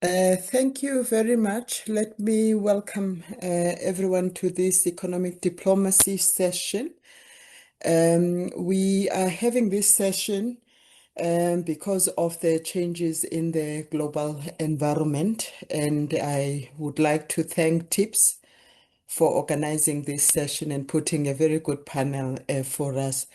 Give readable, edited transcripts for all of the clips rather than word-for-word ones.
Thank you very much. Let me welcome everyone to this economic diplomacy session. We are having this session because of the changes in the global environment, and I would like to thank TIPS for organizing this session and putting a very good panel for us.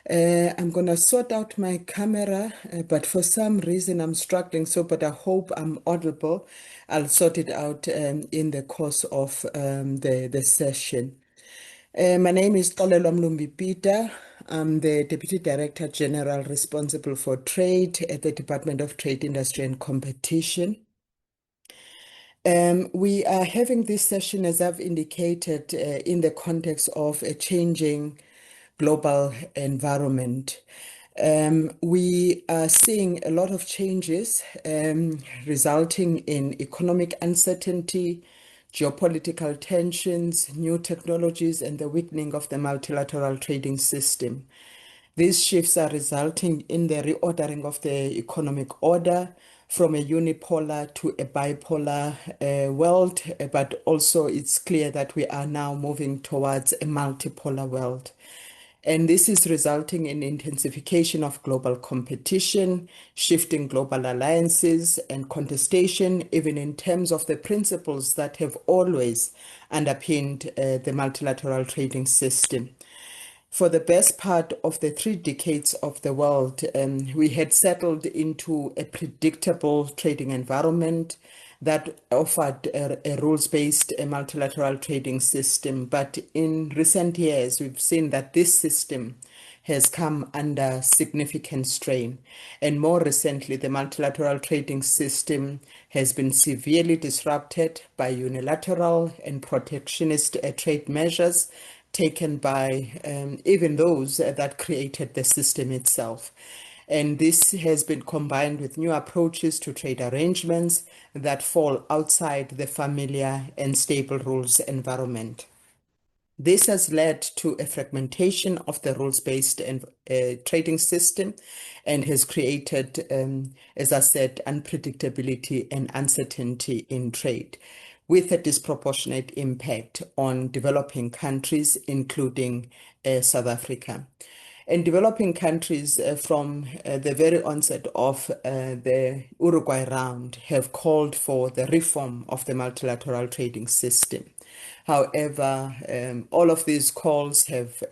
I'm going to sort out my camera, but for some reason I'm struggling, but I hope I'm audible. I'll sort it out in the course of the session. My name is Xolelwa Mlumbi Peter. I'm the Deputy Director General responsible for trade at the Department of Trade, Industry and Competition. We are having this session, as I've indicated, in the context of a changing global environment. We are seeing a lot of changes resulting in economic uncertainty, geopolitical tensions, new technologies, and the weakening of the multilateral trading system. These shifts are resulting in the reordering of the economic order from a unipolar to a bipolar world, but also it's clear that we are now moving towards a multipolar world. And this is resulting in intensification of global competition, shifting global alliances and contestation, even in terms of the principles that have always underpinned the multilateral trading system. For the best part of the 3 decades of the world, we had settled into a predictable trading environment that offered a rules-based multilateral trading system. But in recent years, we've seen that this system has come under significant strain. And more recently, the multilateral trading system has been severely disrupted by unilateral and protectionist trade measures taken by even those that created the system itself. And this has been combined with new approaches to trade arrangements that fall outside the familiar and stable rules environment. This has led to a fragmentation of the rules-based trading system and has created, as I said, unpredictability and uncertainty in trade, with a disproportionate impact on developing countries, including South Africa. And developing countries from the very onset of the Uruguay round have called for the reform of the multilateral trading system. However, all of these calls have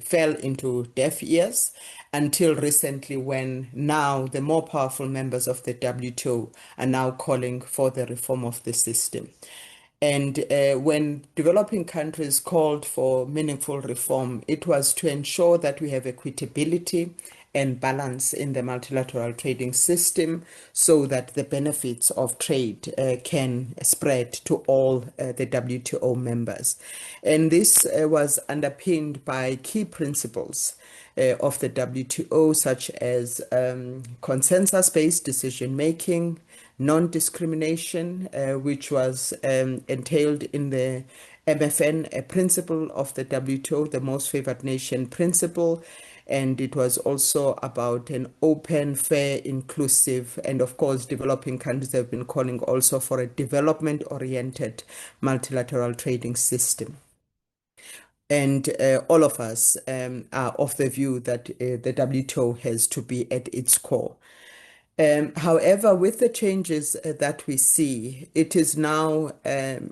fell into deaf ears until recently, when now the more powerful members of the WTO are now calling for the reform of the system. And when developing countries called for meaningful reform, it was to ensure that we have equitability and balance in the multilateral trading system so that the benefits of trade can spread to all the WTO members. And this was underpinned by key principles of the WTO, such as consensus-based decision-making, non-discrimination, which was entailed in the MFN, a principle of the WTO, the most favored nation principle. And it was also about an open, fair, inclusive, and of course, developing countries have been calling also for a development-oriented multilateral trading system. And all of us are of the view that the WTO has to be at its core. However, with the changes that we see, it is now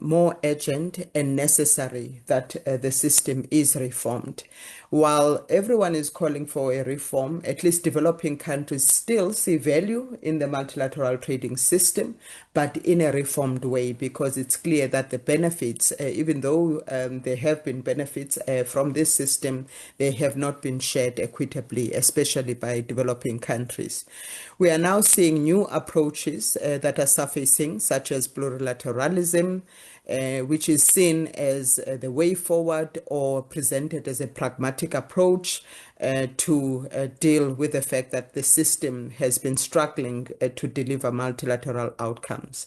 more urgent and necessary that the system is reformed. While everyone is calling for a reform, at least developing countries still see value in the multilateral trading system, but in a reformed way, because it's clear that the benefits, even though there have been benefits from this system, they have not been shared equitably, especially by developing countries. We are now seeing new approaches that are surfacing, such as plurilateralism, which is seen as the way forward or presented as a pragmatic approach to deal with the fact that the system has been struggling to deliver multilateral outcomes.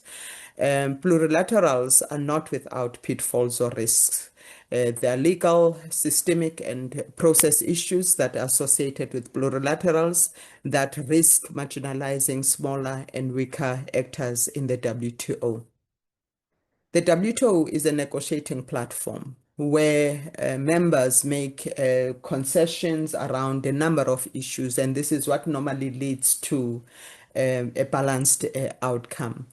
Plurilaterals are not without pitfalls or risks. There are legal, systemic, and process issues that are associated with plurilaterals that risk marginalizing smaller and weaker actors in the WTO. The WTO is a negotiating platform where members make concessions around a number of issues, and this is what normally leads to a balanced outcome.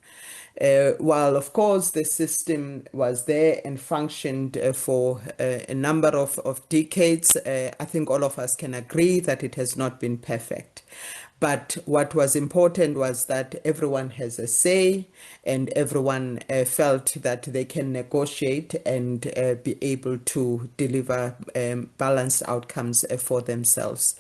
While, of course, the system was there and functioned for a number of decades, I think all of us can agree that it has not been perfect. But what was important was that everyone has a say and everyone felt that they can negotiate and be able to deliver balanced outcomes for themselves.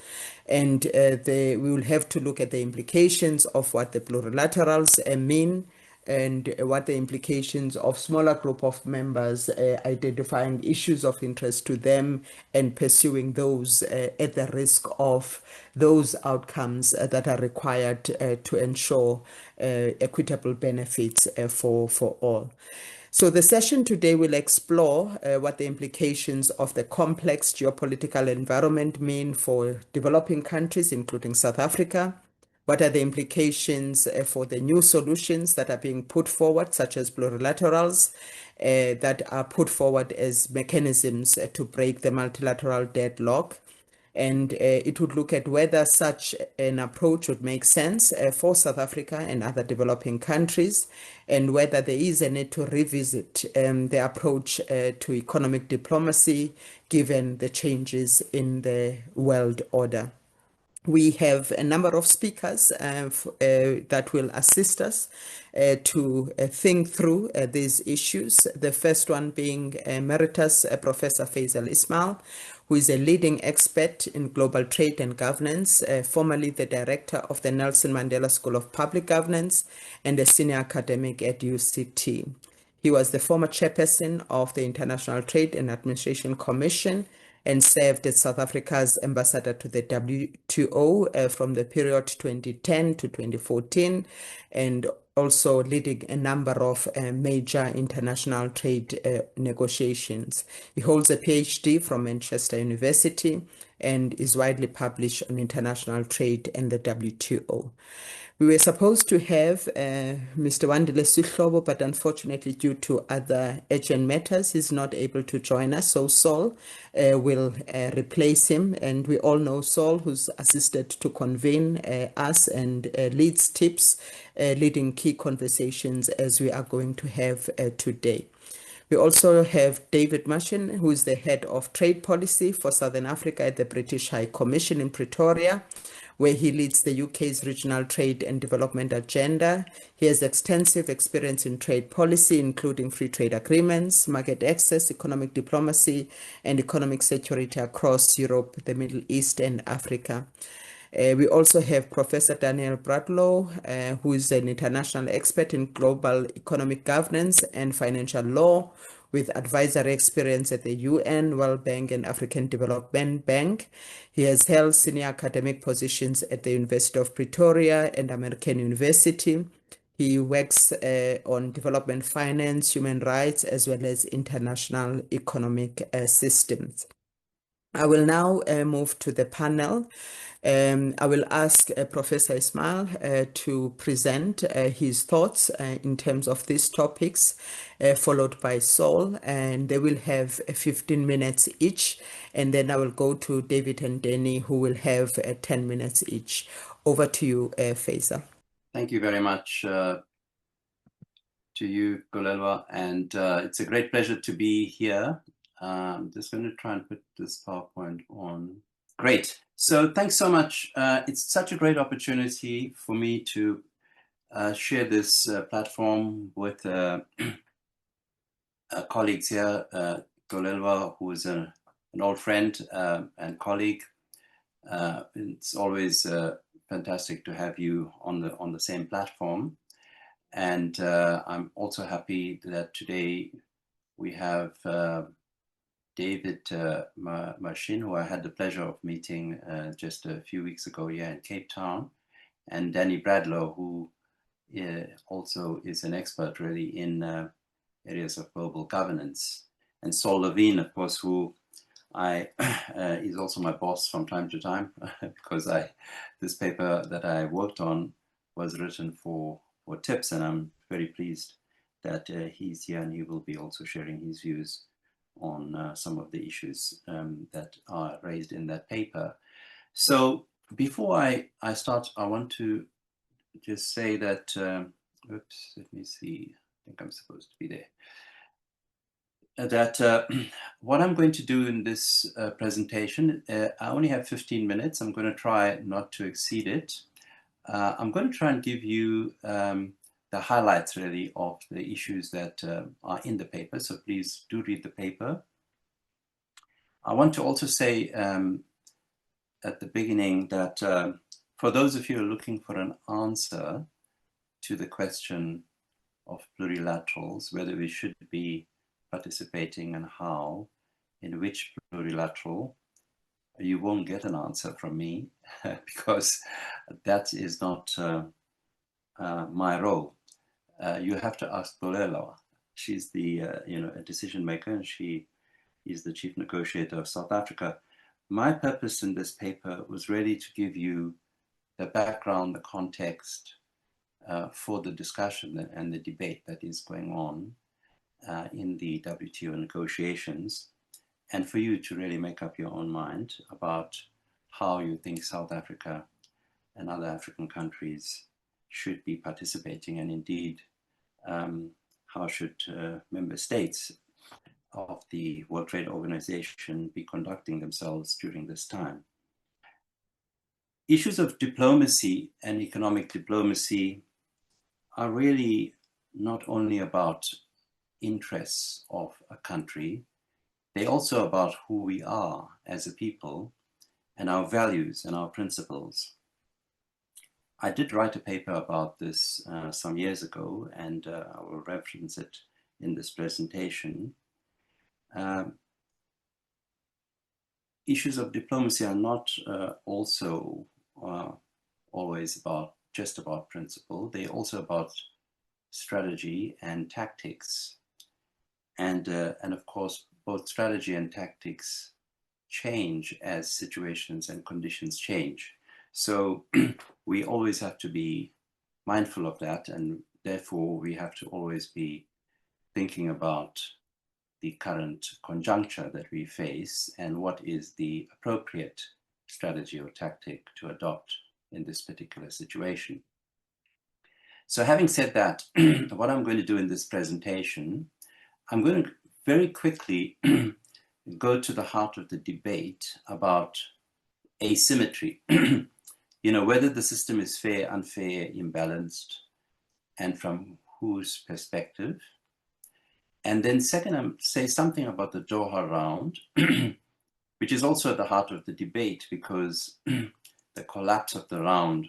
And we will have to look at the implications of what the plurilaterals mean and what the implications of smaller group of members identifying issues of interest to them and pursuing those at the risk of those outcomes that are required to ensure equitable benefits for all. So the session today will explore what the implications of the complex geopolitical environment mean for developing countries, including South Africa. What are the implications for the new solutions that are being put forward, such as plurilaterals, that are put forward as mechanisms to break the multilateral deadlock? And it would look at whether such an approach would make sense for South Africa and other developing countries, and whether there is a need to revisit the approach to economic diplomacy given the changes in the world order. We have a number of speakers that will assist us to think through these issues. The first one being Emeritus Professor Faisal Ismail, who is a leading expert in global trade and governance, formerly the director of the Nelson Mandela School of Public Governance and a senior academic at UCT. He was the former chairperson of the International Trade and Administration Commission and served as South Africa's ambassador to the WTO from the period 2010 to 2014, and also leading a number of major international trade negotiations. He holds a PhD from Manchester University and is widely published on international trade and the WTO. We were supposed to have Mr. Wandile Sihlobo, but unfortunately, due to other urgent matters, he's not able to join us. So Saul will replace him. And we all know Saul, who's assisted to convene us and leads tips, leading key conversations as we are going to have today. We also have David Mashin, who is the head of trade policy for Southern Africa at the British High Commission in Pretoria, where he leads the UK's regional trade and development agenda. He has extensive experience in trade policy, including free trade agreements, market access, economic diplomacy, and economic security across Europe, the Middle East, and Africa. We also have Professor Daniel Bradlow, who is an international expert in global economic governance and financial law, with advisory experience at the UN, World Bank, and African Development Bank. He has held senior academic positions at the University of Pretoria and American University. He works on development finance, human rights, as well as international economic systems. I will now move to the panel. I will ask Professor Ismail to present his thoughts in terms of these topics, followed by Saul, and they will have 15 minutes each. And then I will go to David and Danny, who will have 10 minutes each. Over to you, Faisal. Thank you very much to you, Golelwa, and it's a great pleasure to be here. I'm just going to try and put this PowerPoint on. Great. So thanks so much. It's such a great opportunity for me to share this platform with colleagues here. Golelwa, who is an old friend and colleague. It's always fantastic to have you on the same platform. And I'm also happy that today we have David Marcin, who I had the pleasure of meeting just a few weeks ago here in Cape Town, and Danny Bradlow, who also is an expert really in areas of global governance, and Saul Levine, of course, who is also my boss from time to time because this paper that I worked on was written for TIPS, and I'm very pleased that he's here, and he will be also sharing his views on some of the issues that are raised in that paper. So before I start, I want to just say that, oops, let me see, I think I'm supposed to be there. That what I'm going to do in this presentation, I only have 15 minutes. I'm going to try not to exceed it. I'm going to try and give you the highlights really of the issues that are in the paper. So please do read the paper. I want to also say at the beginning that for those of you who are looking for an answer to the question of plurilaterals, whether we should be participating and how, in which plurilateral, you won't get an answer from me because that is not my role. You have to ask Golelwa. She's the a decision maker, and she is the chief negotiator of South Africa. My purpose in this paper was really to give you the background, the context for the discussion and the debate that is going on in the WTO negotiations, and for you to really make up your own mind about how you think South Africa and other African countries should be participating, and indeed how should member states of the World Trade Organization be conducting themselves during this time. Issues of diplomacy and economic diplomacy are really not only about interests of a country, they're also about who we are as a people and our values and our principles. I did write a paper about this some years ago, and I will reference it in this presentation. Issues of diplomacy are not also always just about principle. They're also about strategy and tactics. And of course, both strategy and tactics change as situations and conditions change. So we always have to be mindful of that, and therefore we have to always be thinking about the current conjuncture that we face and what is the appropriate strategy or tactic to adopt in this particular situation. So having said that, what I'm going to do in this presentation, I'm going to very quickly go to the heart of the debate about asymmetry. Whether the system is fair, unfair, imbalanced, and from whose perspective. And then second, I'll say something about the Doha round, which is also at the heart of the debate because the collapse of the round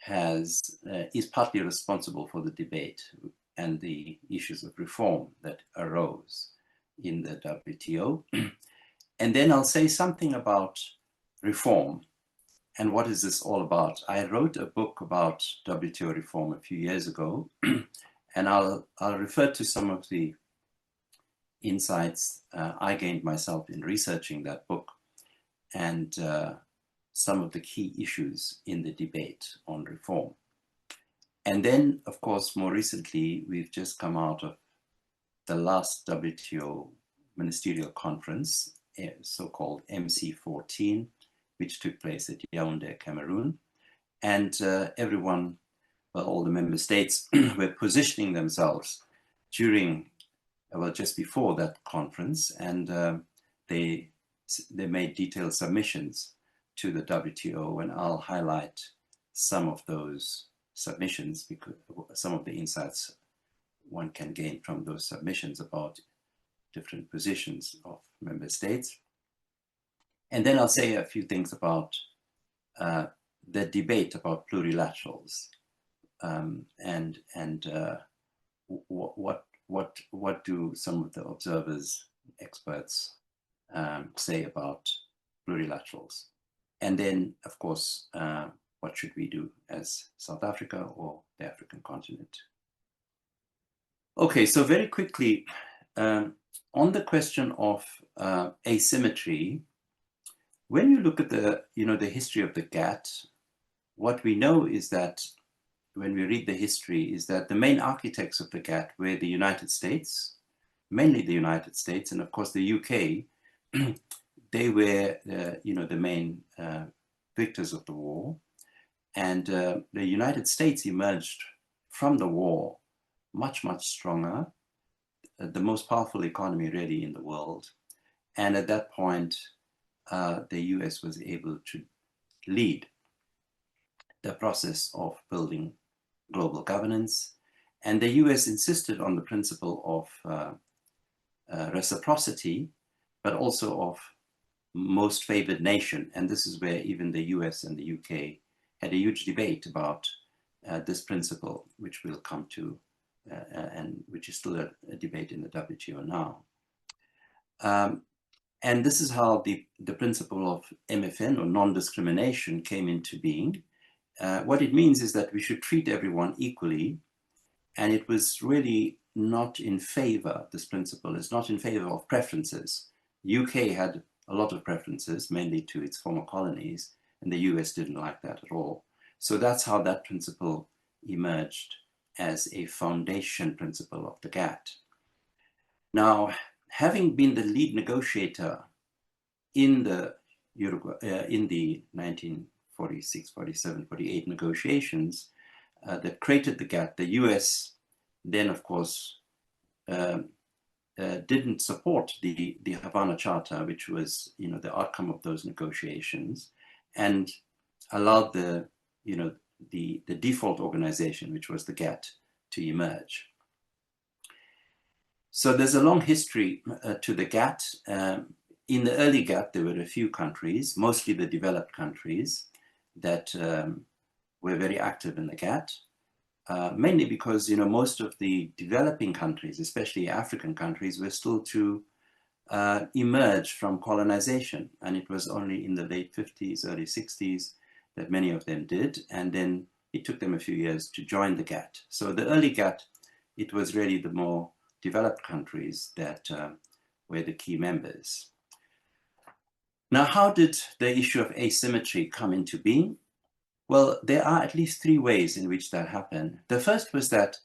is partly responsible for the debate and the issues of reform that arose in the WTO. And then I'll say something about reform and what is this all about. I wrote a book about WTO reform a few years ago, and I'll refer to some of the insights I gained myself in researching that book and some of the key issues in the debate on reform. And then, of course, more recently, we've just come out of the last WTO ministerial conference, so-called MC14, which took place at Yaoundé, Cameroon. And everyone, well, all the member states were positioning themselves just before that conference, and they made detailed submissions to the WTO, and I'll highlight some of those submissions because some of the insights one can gain from those submissions about different positions of member states. And then I'll say a few things about the debate about plurilaterals and what do some of the observers, experts say about plurilaterals? And then, of course, what should we do as South Africa or the African continent? Okay, so very quickly, on the question of asymmetry, when you look at the history of the GATT, what we know is that when we read the history is that the main architects of the GATT were the United States, mainly the United States, and of course the UK. They were, the main victors of the war, and the United States emerged from the war much, much stronger, the most powerful economy really in the world. And at that point, the US was able to lead the process of building global governance. And the US insisted on the principle of reciprocity, but also of most favored nation. And this is where even the US and the UK had a huge debate about this principle, which we'll come to, and which is still a debate in the WTO now. And this is how the principle of MFN, or non-discrimination, came into being. What it means is that we should treat everyone equally, and it was really not in favor, this principle is not in favor of preferences. UK had a lot of preferences, mainly to its former colonies, and the US didn't like that at all. So that's how that principle emerged as a foundation principle of the GATT. Now, having been the lead negotiator in the 1946, 47, 48 negotiations that created the GATT, the US then, of course, didn't support the Havana Charter, which was, the outcome of those negotiations, and allowed the default organization, which was the GATT, to emerge. So there's a long history to the GATT. In the early GATT, there were a few countries, mostly the developed countries, that were very active in the GATT. Mainly because most of the developing countries, especially African countries, were still to emerge from colonization, and it was only in the late 50s, early 60s that many of them did, and then it took them a few years to join the GATT. So the early GATT, it was really the more developed countries that were the key members. Now, how did the issue of asymmetry come into being? Well, there are at least three ways in which that happened. The first was that,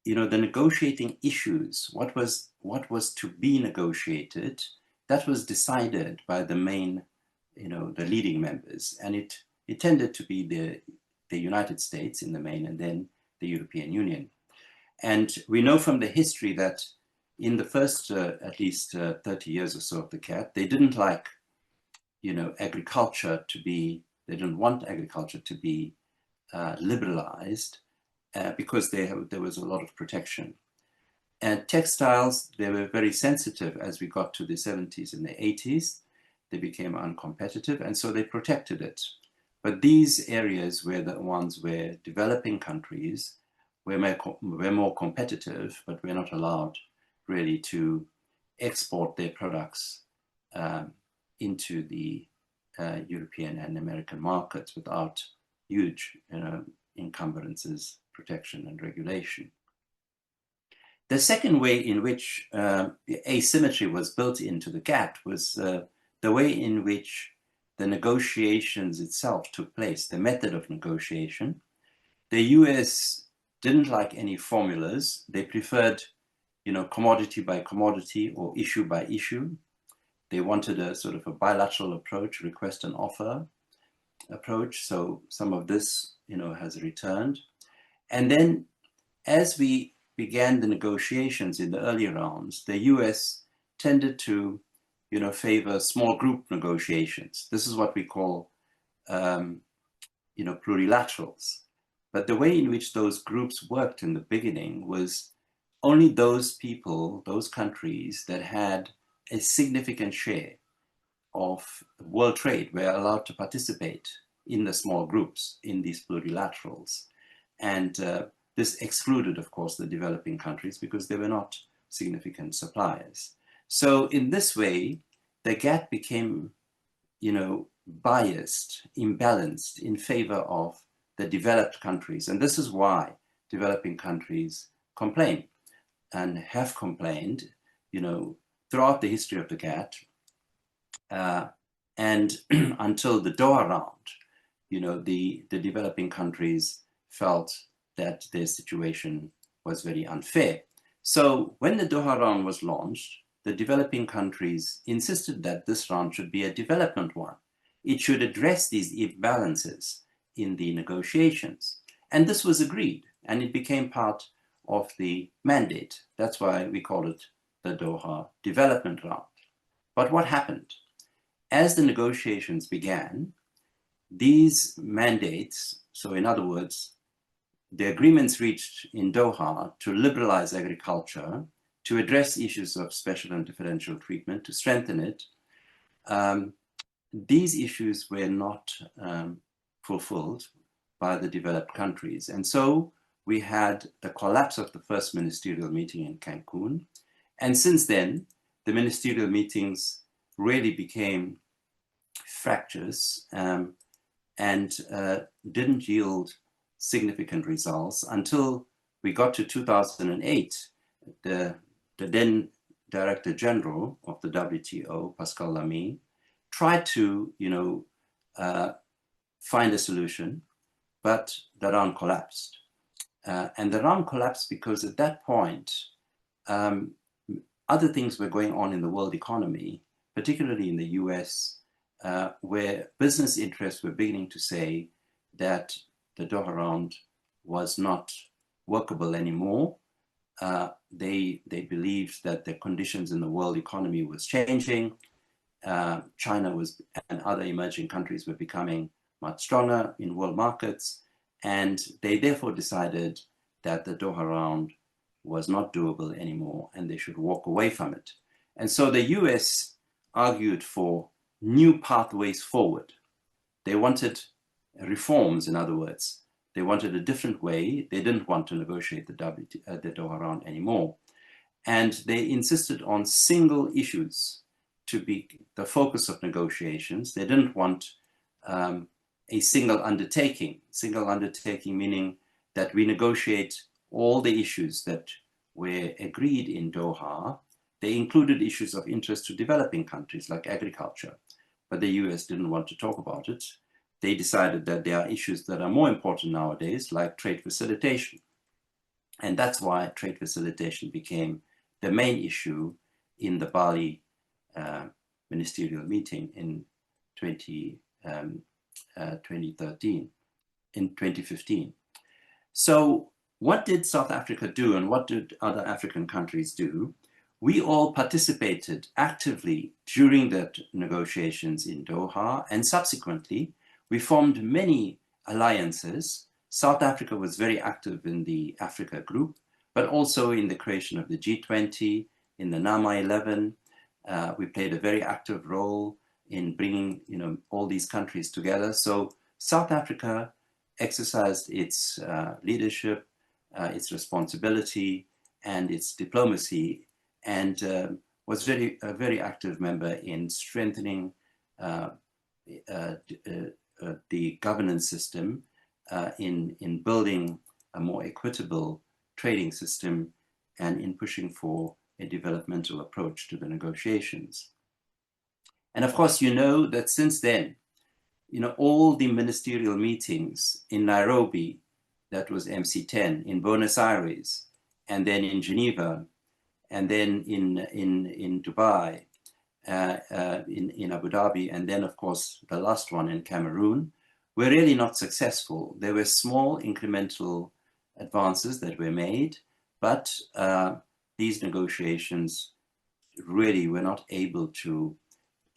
the negotiating issues, what was to be negotiated, that was decided by the main, the leading members. And it tended to be the United States in the main, and then the European Union. And we know from the history that in the first at least 30 years or so of the GATT, they didn't like, agriculture to be, they didn't want agriculture to be liberalized because there was a lot of protection. And textiles, they were very sensitive as we got to the 70s and the 80s. They became uncompetitive, and so they protected it. But these areas were the ones where developing countries were more competitive, but were not allowed really to export their products into the European and American markets without huge encumbrances, protection, and regulation. The second way in which asymmetry was built into the GATT was the way in which the negotiations itself took place, the method of negotiation. The US didn't like any formulas. They preferred, commodity by commodity or issue by issue. They wanted a sort of a bilateral approach, request and offer approach. So some of this, has returned. And then as we began the negotiations in the early rounds, the US tended to, favor small group negotiations. This is what we call, plurilaterals. But the way in which those groups worked in the beginning was only those people, those countries that had a significant share of world trade were allowed to participate in the small groups, in these plurilaterals. And this excluded, of course, the developing countries because they were not significant suppliers. So in this way, the GATT became, biased, imbalanced in favor of the developed countries. And this is why developing countries complain and have complained, throughout the history of the GATT, and until the Doha round, the developing countries felt that their situation was very unfair. So when the Doha round was launched, the developing countries insisted that this round should be a development one. It should address these imbalances in the negotiations. And this was agreed, and it became part of the mandate. That's why we call it the Doha Development Round. But what happened? As the negotiations began, these mandates, so in other words, the agreements reached in Doha to liberalize agriculture, to address issues of special and differential treatment, to strengthen it, these issues were not fulfilled by the developed countries. And so we had the collapse of the first ministerial meeting in Cancun. And since then, the ministerial meetings really became fractious and didn't yield significant results until we got to 2008. The then Director General of the WTO, Pascal Lamy, tried to, find a solution, but the round collapsed. And the round collapsed because at that point, other things were going on in the world economy, particularly in the US, where business interests were beginning to say that the Doha round was not workable anymore. They believed that the conditions in the world economy was changing. China and other emerging countries were becoming much stronger in world markets, and they therefore decided that the Doha round was not doable anymore and they should walk away from it. And so the US argued for new pathways forward. They wanted reforms, in other words. They wanted a different way. They didn't want to negotiate the Doha round anymore. And they insisted on single issues to be the focus of negotiations. They didn't want a single undertaking meaning that we negotiate all the issues that were agreed in Doha. They included issues of interest to developing countries like agriculture, but the US didn't want to talk about it. They decided that there are issues that are more important nowadays, like trade facilitation. And that's why trade facilitation became the main issue in the Bali ministerial meeting in 2015. So what did South Africa do and what did other African countries do? We all participated actively during the negotiations in Doha, and subsequently we formed many alliances. South Africa was very active in the Africa group, but also in the creation of the G20, in the NAMA 11. We played a very active role in bringing all these countries together. So South Africa exercised its leadership, its responsibility, and its diplomacy, and was a very active member in strengthening the governance system, in building a more equitable trading system, and in pushing for a developmental approach to the negotiations. And of course, that since then, all the ministerial meetings in Nairobi, that was MC10, in Buenos Aires, and then in Geneva, and then in Dubai, in Abu Dhabi, and then of course the last one in Cameroon, were really not successful. There were small incremental advances that were made, but these negotiations really were not able to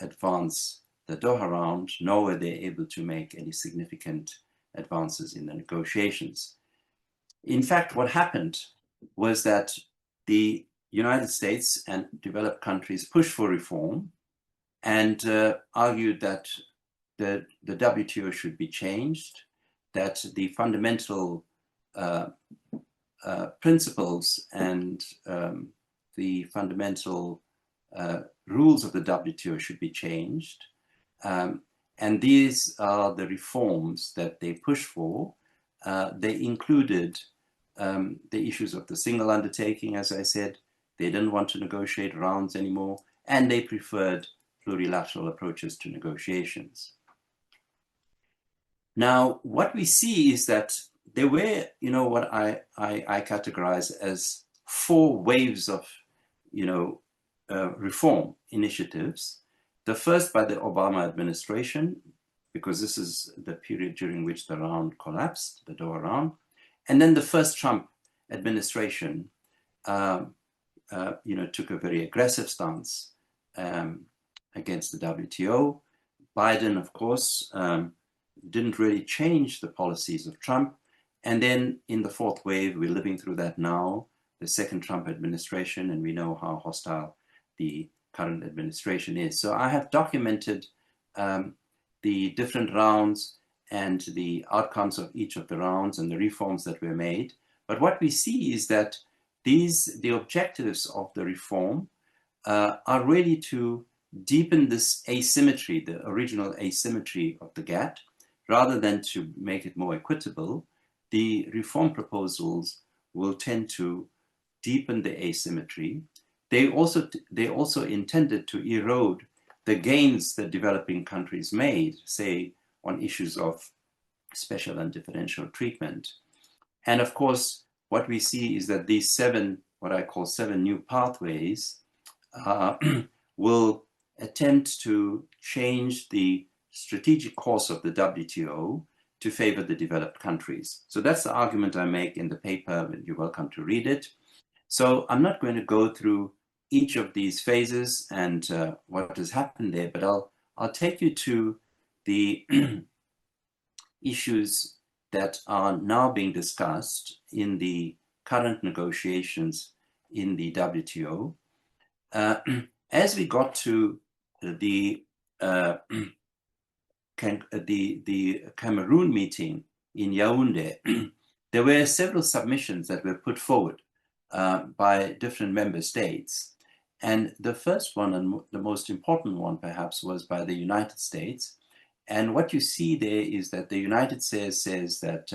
advance the Doha round, nor were they able to make any significant advances in the negotiations. In fact, what happened was that the United States and developed countries pushed for reform and argued that the WTO should be changed, that the fundamental principles and the fundamental rules of the WTO should be changed. And these are the reforms that they push for. They included the issues of the single undertaking, as I said. They didn't want to negotiate rounds anymore, and they preferred plurilateral approaches to negotiations. Now, what we see is that there were, what I categorize as 4 waves of, reform initiatives. The first by the Obama administration, because this is the period during which the round collapsed, the Doha round. And then the first Trump administration, took a very aggressive stance against the WTO. Biden, of course, didn't really change the policies of Trump. And then in the 4th wave, we're living through that now, the second Trump administration, and we know how hostile the current administration is. So I have documented the different rounds and the outcomes of each of the rounds and the reforms that were made. But what we see is that the objectives of the reform are really to deepen this asymmetry, the original asymmetry of the GATT, rather than to make it more equitable. The reform proposals will tend to deepen the asymmetry. They also intended to erode the gains that developing countries made, say, on issues of special and differential treatment. And of course, what we see is that these 7, what I call 7 new pathways, will attempt to change the strategic course of the WTO to favor the developed countries. So that's the argument I make in the paper, and you're welcome to read it. So I'm not going to go through each of these phases and what has happened there, but I'll take you to the issues that are now being discussed in the current negotiations in the WTO. As we got to the Cameroon meeting in Yaoundé, there were several submissions that were put forward by different member states. And the first one, and the most important one perhaps, was by the United States. And what you see there is that the United States says that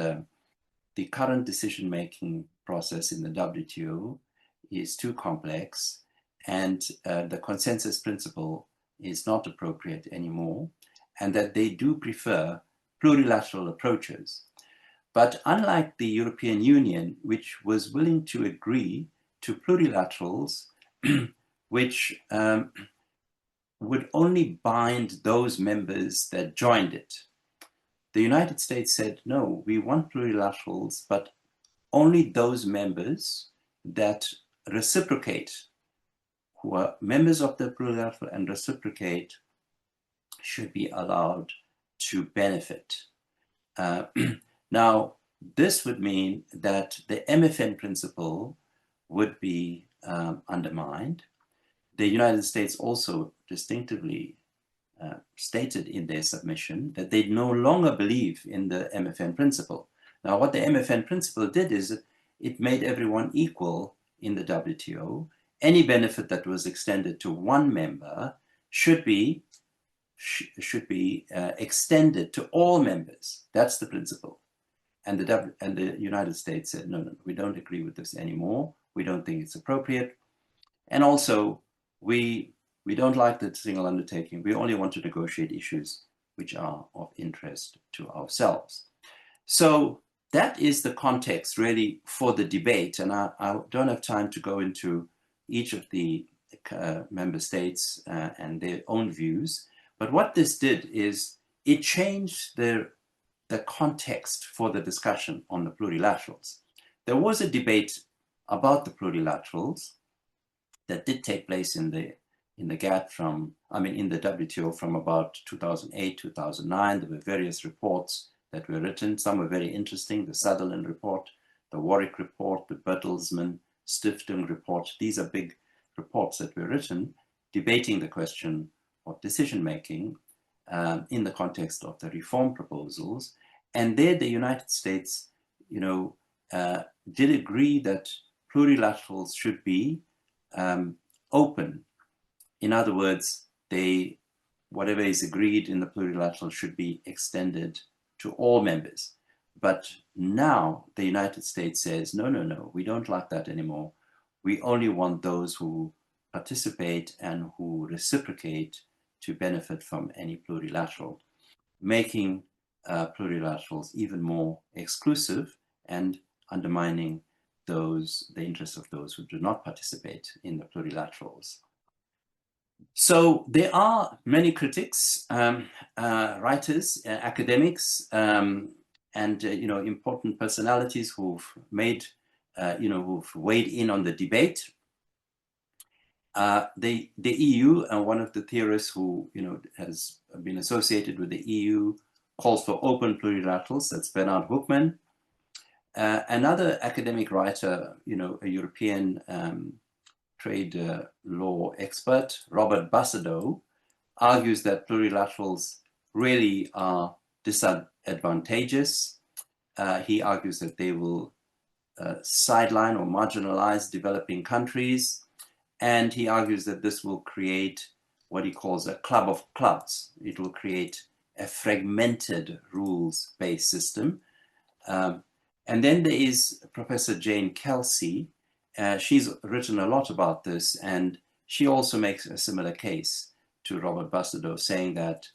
the current decision-making process in the WTO is too complex, and the consensus principle is not appropriate anymore, and that they do prefer plurilateral approaches. But unlike the European Union, which was willing to agree to plurilaterals, which would only bind those members that joined it, the United States said, no, we want plurilaterals, but only those members that reciprocate, who are members of the plurilateral and reciprocate, should be allowed to benefit. Now, this would mean that the MFN principle would be undermined. The United States also distinctively stated in their submission that they no longer believe in the MFN principle. Now, what the MFN principle did is it made everyone equal in the WTO. Any benefit that was extended to one member should be extended to all members. That's the principle. And the United States said, no, we don't agree with this anymore. We don't think it's appropriate. And also, we don't like the single undertaking. We only want to negotiate issues which are of interest to ourselves. So that is the context really for the debate. And I don't have time to go into each of the member states and their own views. But what this did is it changed the context for the discussion on the plurilaterals. There was a debate about the plurilaterals that did take place in the GATT in the WTO from about 2008, 2009. There were various reports that were written. Some were very interesting: the Sutherland report, the Warwick report, the Bertelsmann Stiftung report. These are big reports that were written debating the question of decision-making in the context of the reform proposals. And there the United States, did agree that plurilaterals should be open In other words, whatever is agreed in the plurilateral should be extended to all members. But now the United States says, no, no, no, we don't like that anymore. We only want those who participate and who reciprocate to benefit from any plurilateral, making plurilaterals even more exclusive and undermining the interests of those who do not participate in the plurilaterals. So there are many critics, writers, academics, and important personalities who've made, who've weighed in on the debate. The EU, one of the theorists who has been associated with the EU, calls for open plurilaterals. That's Bernard Hoekman. Another academic writer, a European trade law expert, Robert Basadow, argues that plurilaterals really are disadvantageous. He argues that they will sideline or marginalize developing countries. And he argues that this will create what he calls a club of clubs. It will create a fragmented rules-based system. And then there is Professor Jane Kelsey. She's written a lot about this, and she also makes a similar case to Robert Basadow, saying that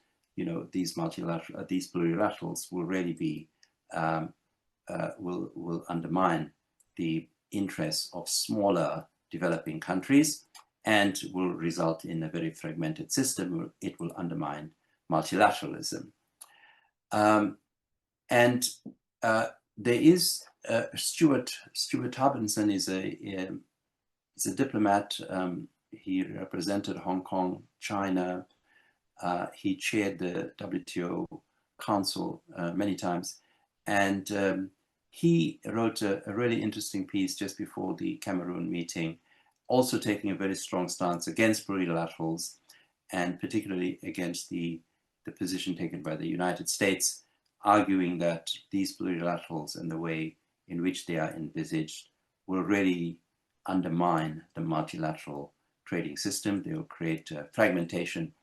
these plurilaterals will really be will undermine the interests of smaller developing countries and will result in a very fragmented system. It will undermine multilateralism. There is Stuart Harbinson is a diplomat. He represented Hong Kong, China. He chaired the WTO Council many times, and he wrote a really interesting piece just before the Cameroon meeting, also taking a very strong stance against plurilaterals, and particularly against the position taken by the United States, arguing that these plurilaterals and the way in which they are envisaged will really undermine the multilateral trading system. They will create a fragmentation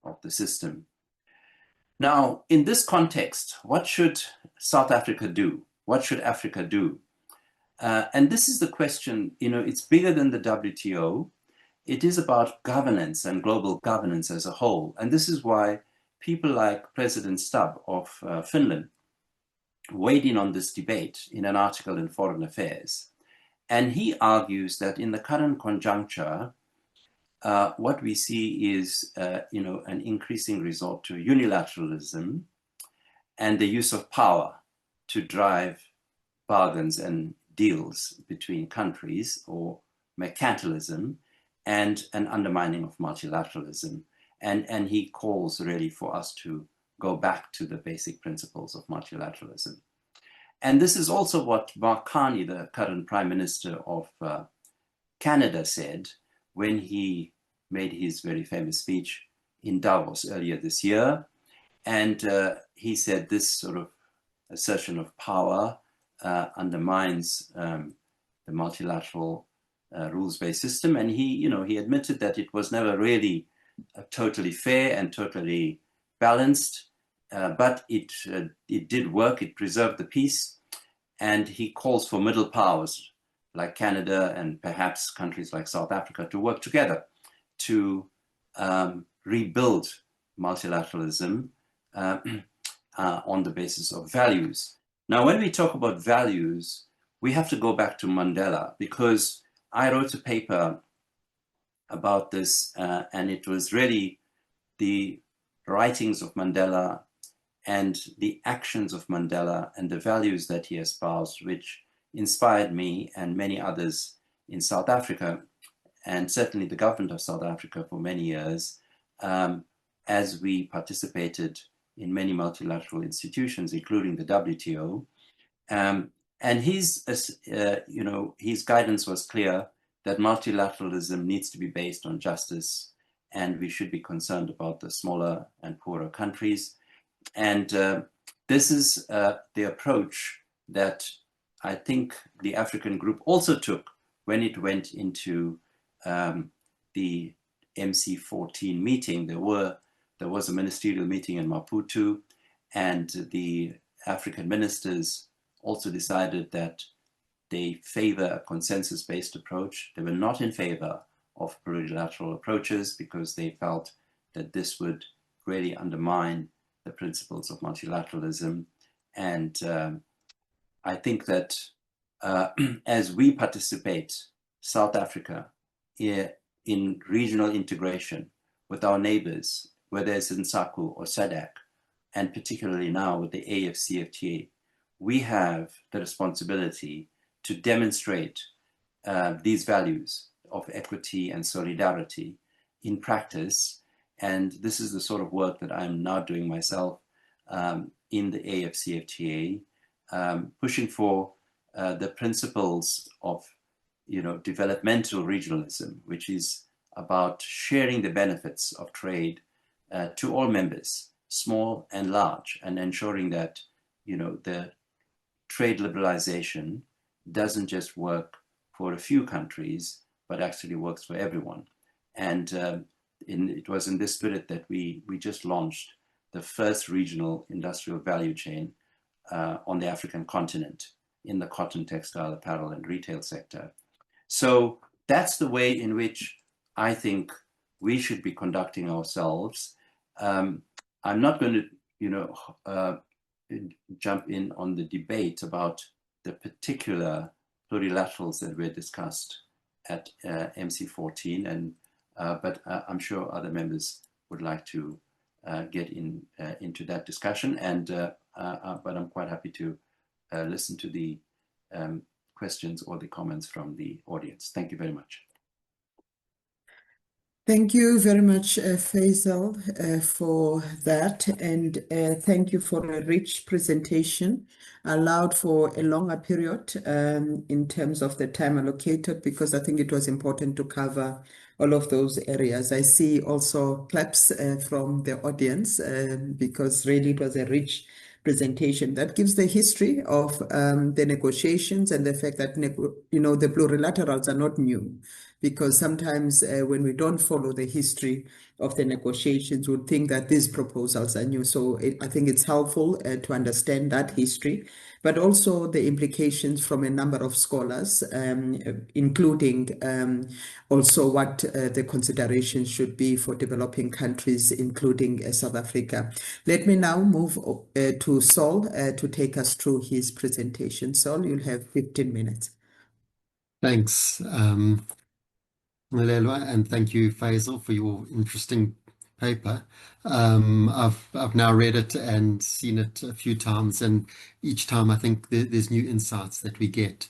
of the system. Now, in this context, what should South Africa do? What should Africa do? And this is the question, it's bigger than the WTO. It is about governance and global governance as a whole. And this is why people like President Stubb of Finland weighed in on this debate in an article in Foreign Affairs. And he argues that in the current conjuncture, what we see is, an increasing resort to unilateralism and the use of power to drive bargains and deals between countries, or mercantilism, and an undermining of multilateralism. And he calls really for us to go back to the basic principles of multilateralism. And this is also what Mark Carney, the current Prime Minister of Canada, said when he made his very famous speech in Davos earlier this year. And he said this sort of assertion of power undermines the multilateral rules-based system. And he admitted that it was never really totally fair and totally balanced, but it did work. It preserved the peace. And he calls for middle powers like Canada and perhaps countries like South Africa to work together to rebuild multilateralism on the basis of values. Now, when we talk about values, we have to go back to Mandela, because I wrote a paper about this, and it was really the writings of Mandela and the actions of Mandela and the values that he espoused, which inspired me and many others in South Africa, and certainly the government of South Africa for many years, as we participated in many multilateral institutions, including the WTO. And his guidance was clear that multilateralism needs to be based on justice, and we should be concerned about the smaller and poorer countries. And this is the approach that I think the African group also took when it went into the MC14 meeting, there was a ministerial meeting in Maputo, and the African ministers also decided that they favor a consensus-based approach. They were not in favor of plurilateral approaches because they felt that this would really undermine the principles of multilateralism. And I think that as we participate, South Africa, in regional integration with our neighbors, whether it's in SACU or SADC, and particularly now with the AfCFTA, we have the responsibility to demonstrate these values of equity and solidarity in practice. And this is the sort of work that I'm now doing myself in the AfCFTA, pushing for the principles of developmental regionalism, which is about sharing the benefits of trade to all members, small and large, and ensuring that the trade liberalization doesn't just work for a few countries, but actually works for everyone. And it was in this spirit that we just launched the first regional industrial value chain on the African continent in the cotton, textile, apparel, and retail sector. So that's the way in which I think we should be conducting ourselves. I'm not going to, jump in on the debate about the particular plurilaterals that were discussed at MC14, but I'm sure other members would like to get into that discussion, but I'm quite happy to listen to the questions or the comments from the audience. Thank you very much. Thank you very much, Faisal, for that, and thank you for a rich presentation, allowed for a longer period in terms of the time allocated, because I think it was important to cover all of those areas. I see also claps from the audience because really it was a rich presentation that gives the history of the negotiations and the fact that the plurilaterals are not new, because sometimes when we don't follow the history of the negotiations, we would think that these proposals are new. So I think it's helpful to understand that history, but also the implications from a number of scholars, including also what the considerations should be for developing countries, including South Africa. Let me now move to Saul to take us through his presentation. Saul, you'll have 15 minutes. Thanks, Mulelwa, and thank you, Faisal, for your interesting paper. I've now read it and seen it a few times, and each time I think there's new insights that we get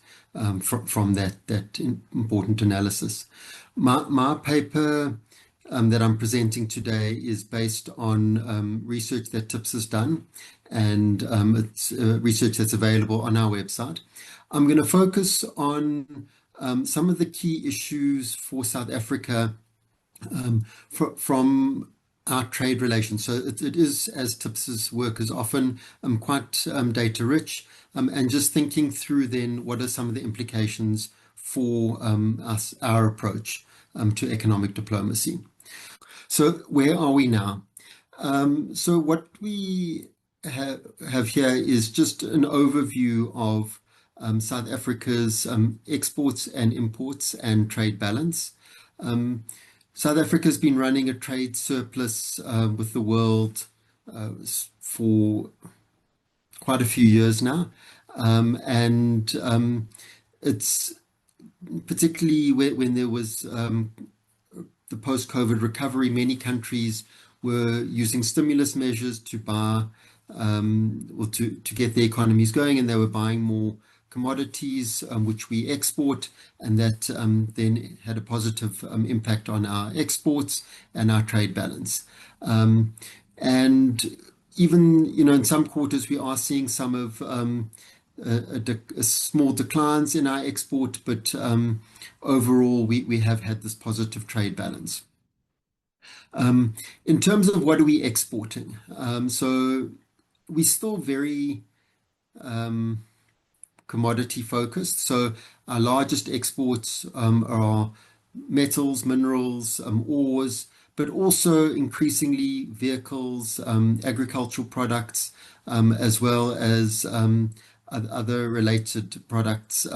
from that important analysis. My paper that I'm presenting today is based on research that TIPS has done, and it's research that's available on our website. I'm going to focus on some of the key issues for South Africa from our trade relations. So it is, as TIPS's work is often, quite data rich, and just thinking through then what are some of the implications for our approach to economic diplomacy. So where are we now? So what we have here is just an overview of South Africa's exports and imports and trade balance. South Africa has been running a trade surplus with the world for quite a few years now. And it's particularly when there was the post-COVID recovery, many countries were using stimulus measures to buy or to get their economies going, and they were buying more commodities which we export, and that then had a positive impact on our exports and our trade balance. And even in some quarters we are seeing some of a small declines in our export, but overall we have had this positive trade balance. In terms of what are we exporting, so we're still very commodity focused. So our largest exports are metals, minerals, ores, but also increasingly vehicles, agricultural products, as well as other related products,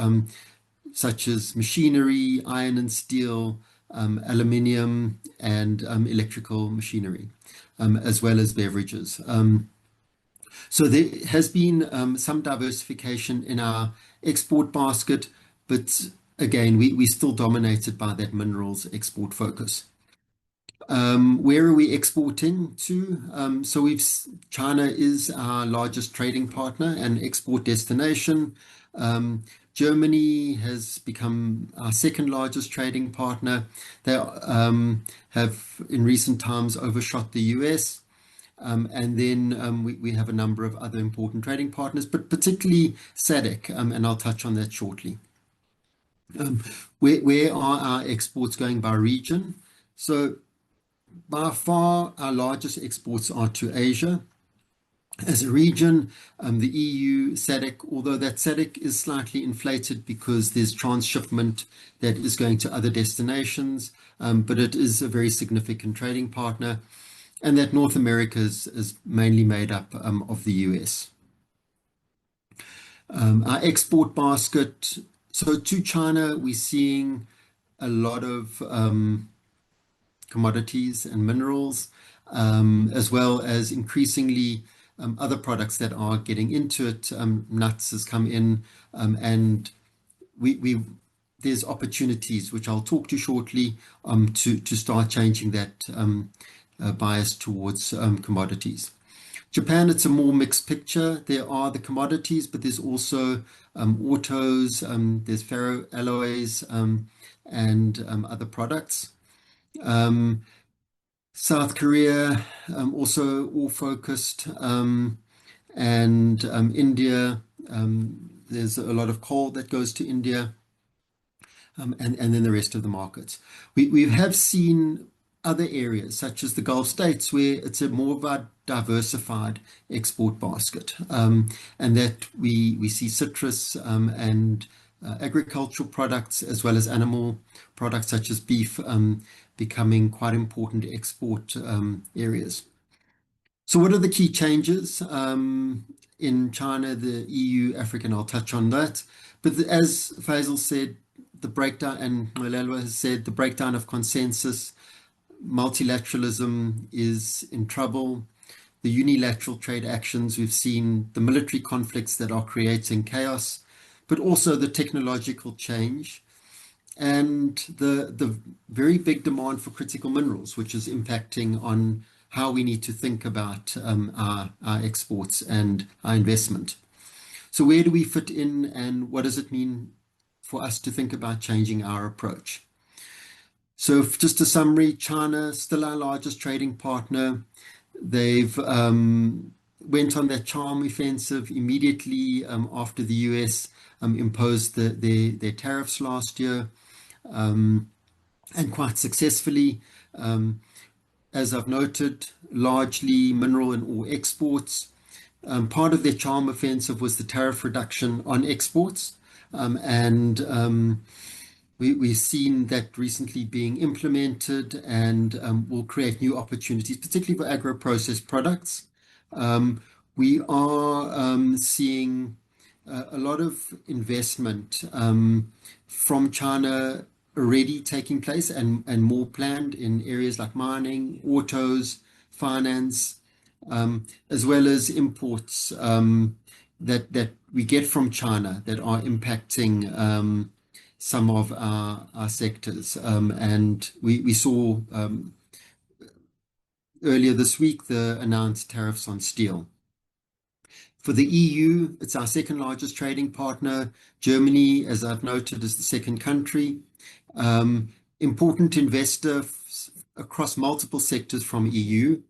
such as machinery, iron and steel, aluminium, and electrical machinery, as well as beverages. So there has been some diversification in our export basket, but again, we're still dominated by that minerals export focus. Where are we exporting to? So China is our largest trading partner and export destination. Germany has become our second largest trading partner. They have in recent times overshot the US. And then we have a number of other important trading partners, but particularly SADC, and I'll touch on that shortly. Where are our exports going by region? So by far, our largest exports are to Asia. As a region, the EU, SADC, although that SADC is slightly inflated because there's transshipment that is going to other destinations, but it is a very significant trading partner. And that North America is mainly made up of the US. Our export basket, so to China, we're seeing a lot of commodities and minerals, as well as increasingly other products that are getting into it. Nuts has come in, and there's opportunities, which I'll talk to shortly, to start changing that bias towards commodities. Japan, it's a more mixed picture. There are the commodities, but there's also autos, there's ferroalloys, and other products. South Korea, also all focused, and India, there's a lot of coal that goes to India, and then the rest of the markets. We have seen other areas, such as the Gulf states, where it's a more of a diversified export basket, and that we see citrus and agricultural products, as well as animal products such as beef, becoming quite important export areas. So what are the key changes in China, the EU, Africa, and I'll touch on that. But as Faisal said, the breakdown, and Mulelwa has said, the breakdown of consensus, multilateralism is in trouble. The unilateral trade actions, we've seen the military conflicts that are creating chaos, but also the technological change and the very big demand for critical minerals, which is impacting on how we need to think about our exports and our investment. So where do we fit in, and what does it mean for us to think about changing our approach? So just a summary, China, still our largest trading partner. They've went on that charm offensive immediately after the US imposed their tariffs last year, and quite successfully. As I've noted, largely mineral and ore exports. Part of their charm offensive was the tariff reduction on exports, and we've seen that recently being implemented, and will create new opportunities, particularly for agro-processed products. We are seeing a lot of investment from China already taking place, and more planned in areas like mining, autos, finance, as well as imports that we get from China that are impacting some of our sectors. And we saw earlier this week the announced tariffs on steel. For the EU, it's our second largest trading partner. Germany, as I've noted, is the second country. Important investor across multiple sectors from EU.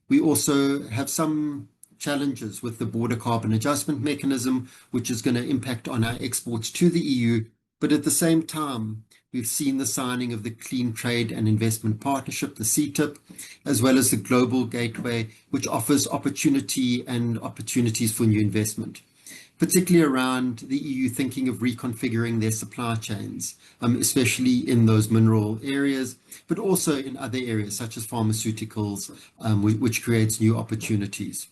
We also have some challenges with the border carbon adjustment mechanism, which is going to impact on our exports to the EU. But at the same time, we've seen the signing of the Clean Trade and Investment Partnership, the CTIP, as well as the Global Gateway, which offers opportunity and opportunities for new investment. particularly around the EU thinking of reconfiguring their supply chains, especially in those mineral areas, but also in other areas such as pharmaceuticals, which creates new opportunities.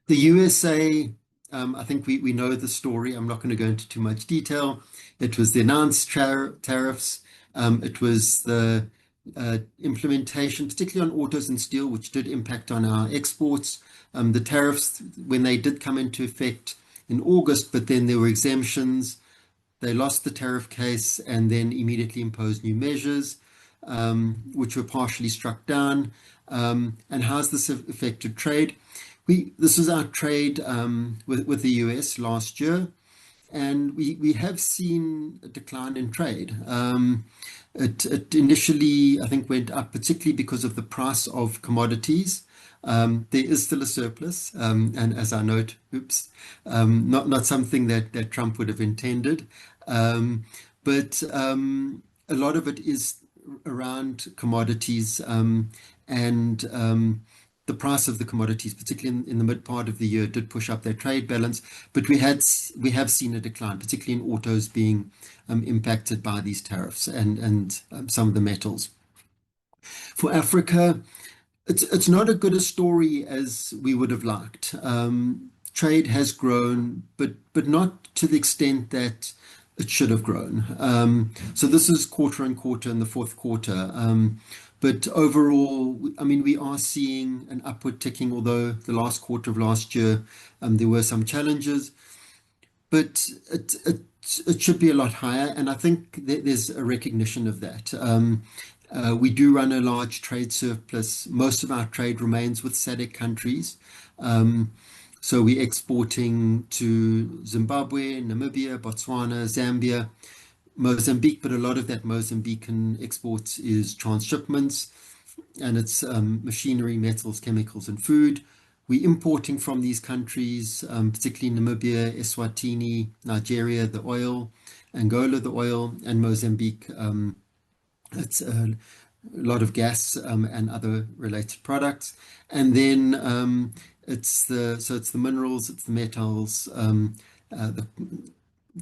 The USA, I think we know the story. I'm not going to go into too much detail. It was the announced tariffs. It was the implementation, particularly on autos and steel, which did impact on our exports. The tariffs, when they did come into effect in August, but then there were exemptions. They lost the tariff case and then immediately imposed new measures, which were partially struck down. And how's this affected trade? This was our trade with the US last year, and we have seen a decline in trade. It initially, I think, went up, particularly because of the price of commodities. There is still a surplus, and as I note, not something that Trump would have intended, but a lot of it is around commodities, and the price of the commodities, particularly in the mid part of the year, did push up their trade balance. But we have seen a decline, particularly in autos being impacted by these tariffs and some of the metals. For Africa, it's not as good a story as we would have liked. Trade has grown, but not to the extent that it should have grown. So this is quarter on quarter in the fourth quarter. But overall, I mean, we are seeing an upward ticking, although the last quarter of last year, there were some challenges, but it should be a lot higher. And I think there's a recognition of that. We do run a large trade surplus. Most of our trade remains with SADC countries. So we're exporting to Zimbabwe, Namibia, Botswana, Zambia, Mozambique, but a lot of that Mozambican exports is transshipments, and it's machinery, metals, chemicals, and food. We're importing from these countries, particularly Namibia, Eswatini, Nigeria, the oil, Angola, the oil, and Mozambique. It's a lot of gas and other related products. And then it's the minerals, it's the metals,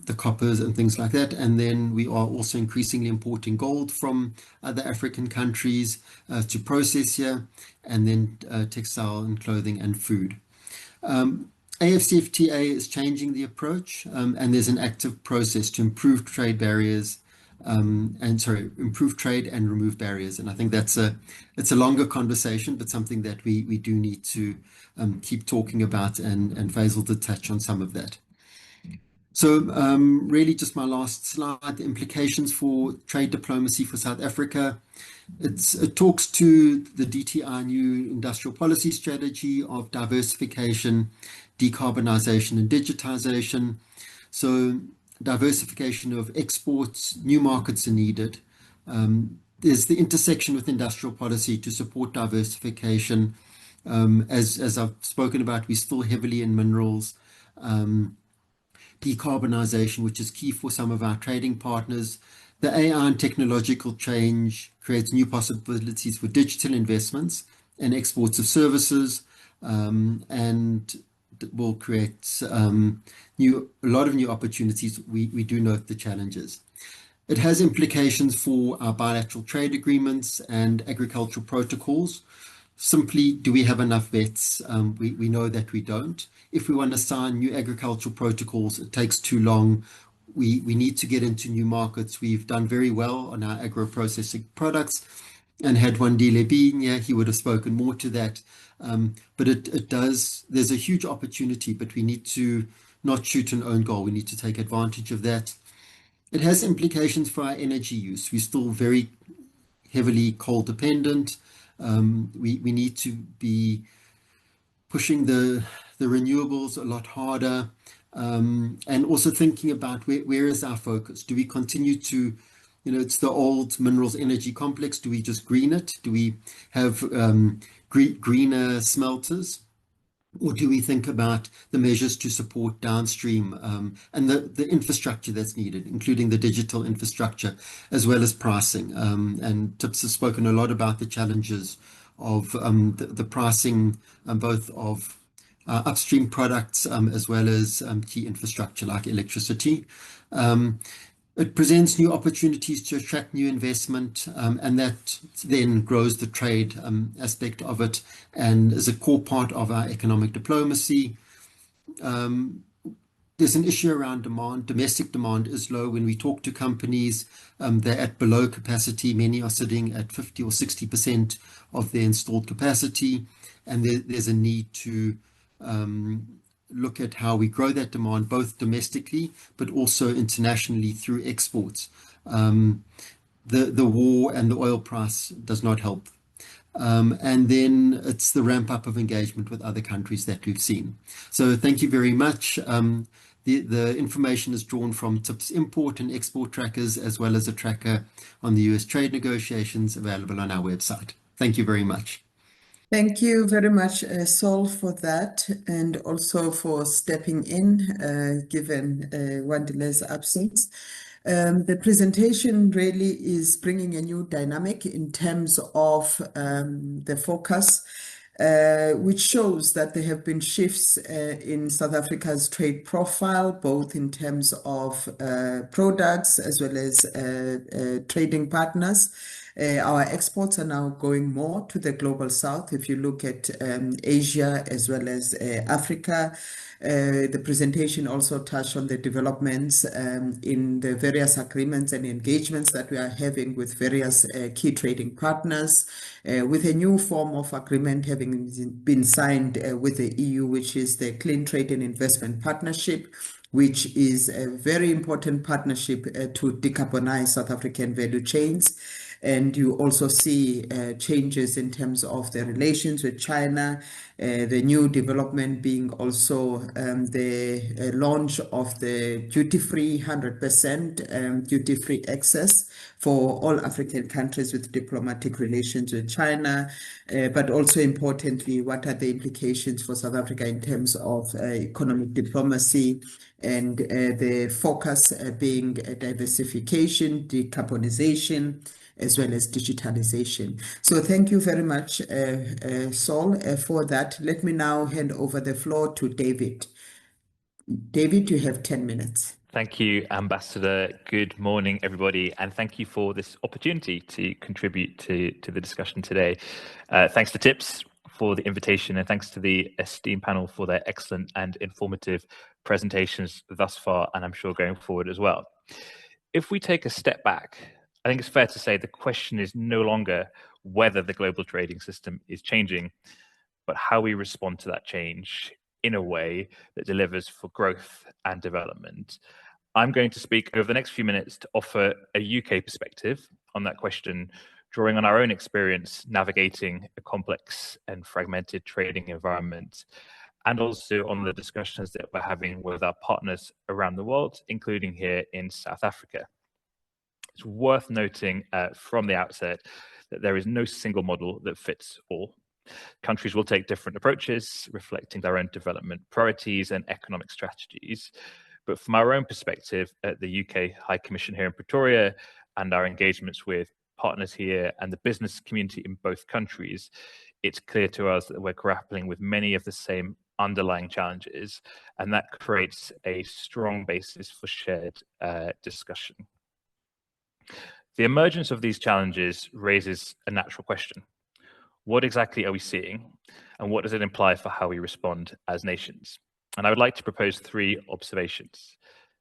the coppers and things like that. And then we are also increasingly importing gold from other African countries to process here, and then textile and clothing and food. AfCFTA is changing the approach, and there's an active process to improve trade barriers, improve trade and remove barriers. And I think it's a longer conversation, but something that we do need to keep talking about, and Faisal did touch on some of that. So really just my last slide, the implications for trade diplomacy for South Africa. It talks to the DTI new industrial policy strategy of diversification, decarbonization and digitization. So diversification of exports, new markets are needed. There's the intersection with industrial policy to support diversification. As I've spoken about, we're still heavily in minerals. Decarbonization, which is key for some of our trading partners. The AI and technological change creates new possibilities for digital investments and exports of services, and will create a lot of new opportunities. We do note the challenges. It has implications for our bilateral trade agreements and agricultural protocols. Simply, do we have enough vets? We know that we don't. If we want to sign new agricultural protocols, it takes too long. We need to get into new markets. We've done very well on our agro-processing products, and had Wandile been here, he would have spoken more to that. But there's a huge opportunity, but we need to not shoot an own goal. We need to take advantage of that. It has implications for our energy use. We're still very heavily coal dependent. We need to be pushing the renewables a lot harder, and also thinking about where is our focus? Do we continue to, it's the old minerals energy complex. Do we just green it? Do we have greener smelters? Or do we think about the measures to support downstream and the infrastructure that's needed, including the digital infrastructure, as well as pricing? And Tips has spoken a lot about the challenges of the pricing, both of upstream products, as well as key infrastructure like electricity. It presents new opportunities to attract new investment, and that then grows the trade aspect of it and is a core part of our economic diplomacy. There's an issue around demand. Domestic demand is low. When we talk to companies, they're at below capacity. Many are sitting at 50 or 60% of their installed capacity, and there's a need to look at how we grow that demand, both domestically, but also internationally through exports. The war and the oil price does not help. And then it's the ramp up of engagement with other countries that we've seen. So thank you very much. The information is drawn from TIPS import and export trackers, as well as a tracker on the US trade negotiations available on our website. Thank you very much. Thank you very much, Saul, for that, and also for stepping in, given Wandile's absence. The presentation really is bringing a new dynamic in terms of the focus, which shows that there have been shifts in South Africa's trade profile, both in terms of products as well as trading partners. Our exports are now going more to the global south. If you look at Asia as well as Africa, the presentation also touched on the developments in the various agreements and engagements that we are having with various key trading partners, with a new form of agreement having been signed with the EU, which is the Clean Trade and Investment Partnership, which is a very important partnership to decarbonize South African value chains. And you also see changes in terms of the relations with China, the new development being also the launch of the duty-free 100% duty-free access for all African countries with diplomatic relations with China, but also importantly, what are the implications for South Africa in terms of economic diplomacy, and the focus being diversification, decarbonization, as well as digitalization. So thank you very much, Saul, for that. Let me now hand over the floor to David. David, you have 10 minutes. Thank you, Ambassador. Good morning, everybody, and thank you for this opportunity to contribute to the discussion today. Thanks to TIPS for the invitation, and thanks to the esteemed panel for their excellent and informative presentations thus far, and I'm sure going forward as well. If we take a step back, I think it's fair to say the question is no longer whether the global trading system is changing, but how we respond to that change in a way that delivers for growth and development. I'm going to speak over the next few minutes to offer a UK perspective on that question, drawing on our own experience navigating a complex and fragmented trading environment, and also on the discussions that we're having with our partners around the world, including here in South Africa. It's worth noting from the outset that there is no single model that fits all. Countries will take different approaches, reflecting their own development priorities and economic strategies. But from our own perspective at the UK High Commission here in Pretoria, and our engagements with partners here and the business community in both countries, it's clear to us that we're grappling with many of the same underlying challenges, and that creates a strong basis for shared discussion. The emergence of these challenges raises a natural question. What exactly are we seeing, and what does it imply for how we respond as nations? And I would like to propose three observations.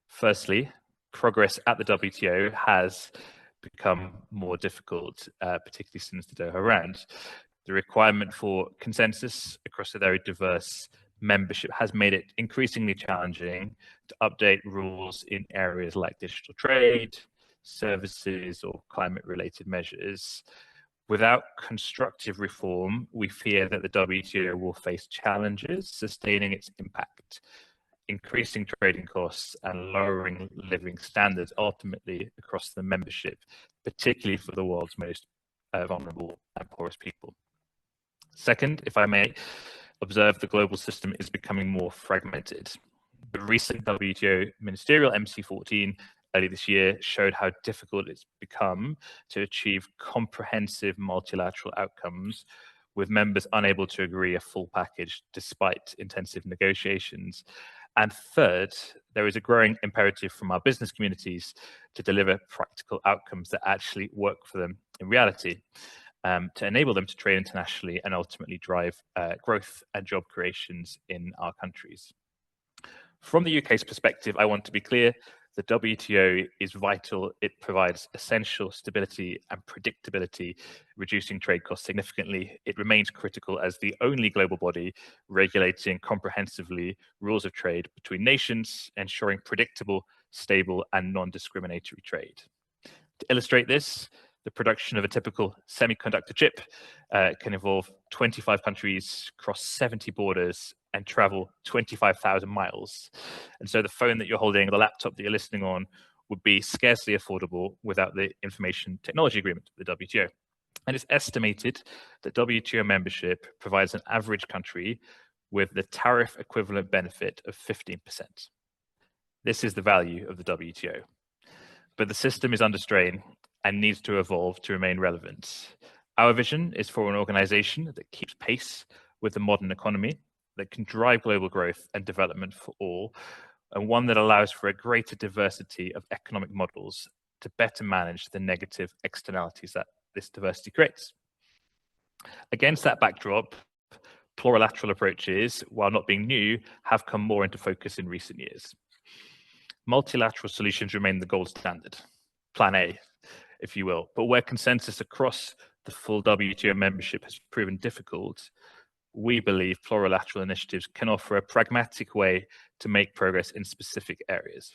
Firstly, progress at the WTO has become more difficult, particularly since the Doha round. The requirement for consensus across a very diverse membership has made it increasingly challenging to update rules in areas like digital trade, services, or climate-related measures. Without constructive reform, we fear that the WTO will face challenges sustaining its impact, increasing trading costs and lowering living standards ultimately across the membership, particularly for the world's most vulnerable and poorest people. Second, if I may, observe the global system is becoming more fragmented. The recent WTO ministerial MC14 early this year showed how difficult it's become to achieve comprehensive multilateral outcomes with members unable to agree a full package despite intensive negotiations. And third, there is a growing imperative from our business communities to deliver practical outcomes that actually work for them in reality, to enable them to trade internationally and ultimately drive growth and job creations in our countries. From the UK's perspective, I want to be clear, the WTO is vital. It provides essential stability and predictability, reducing trade costs significantly. It remains critical as the only global body regulating comprehensively rules of trade between nations, ensuring predictable, stable, and non-discriminatory trade. To illustrate this, the production of a typical semiconductor chip can involve 25 countries, cross 70 borders, and travel 25,000 miles. And so the phone that you're holding, the laptop that you're listening on, would be scarcely affordable without the Information Technology Agreement, the WTO. And it's estimated that WTO membership provides an average country with the tariff equivalent benefit of 15%. This is the value of the WTO. But the system is under strain and needs to evolve to remain relevant. Our vision is for an organization that keeps pace with the modern economy, that can drive global growth and development for all, and one that allows for a greater diversity of economic models to better manage the negative externalities that this diversity creates. Against that backdrop, plurilateral approaches, while not being new, have come more into focus in recent years. Multilateral solutions remain the gold standard, plan A, if you will, but where consensus across the full WTO membership has proven difficult, we believe plurilateral initiatives can offer a pragmatic way to make progress in specific areas.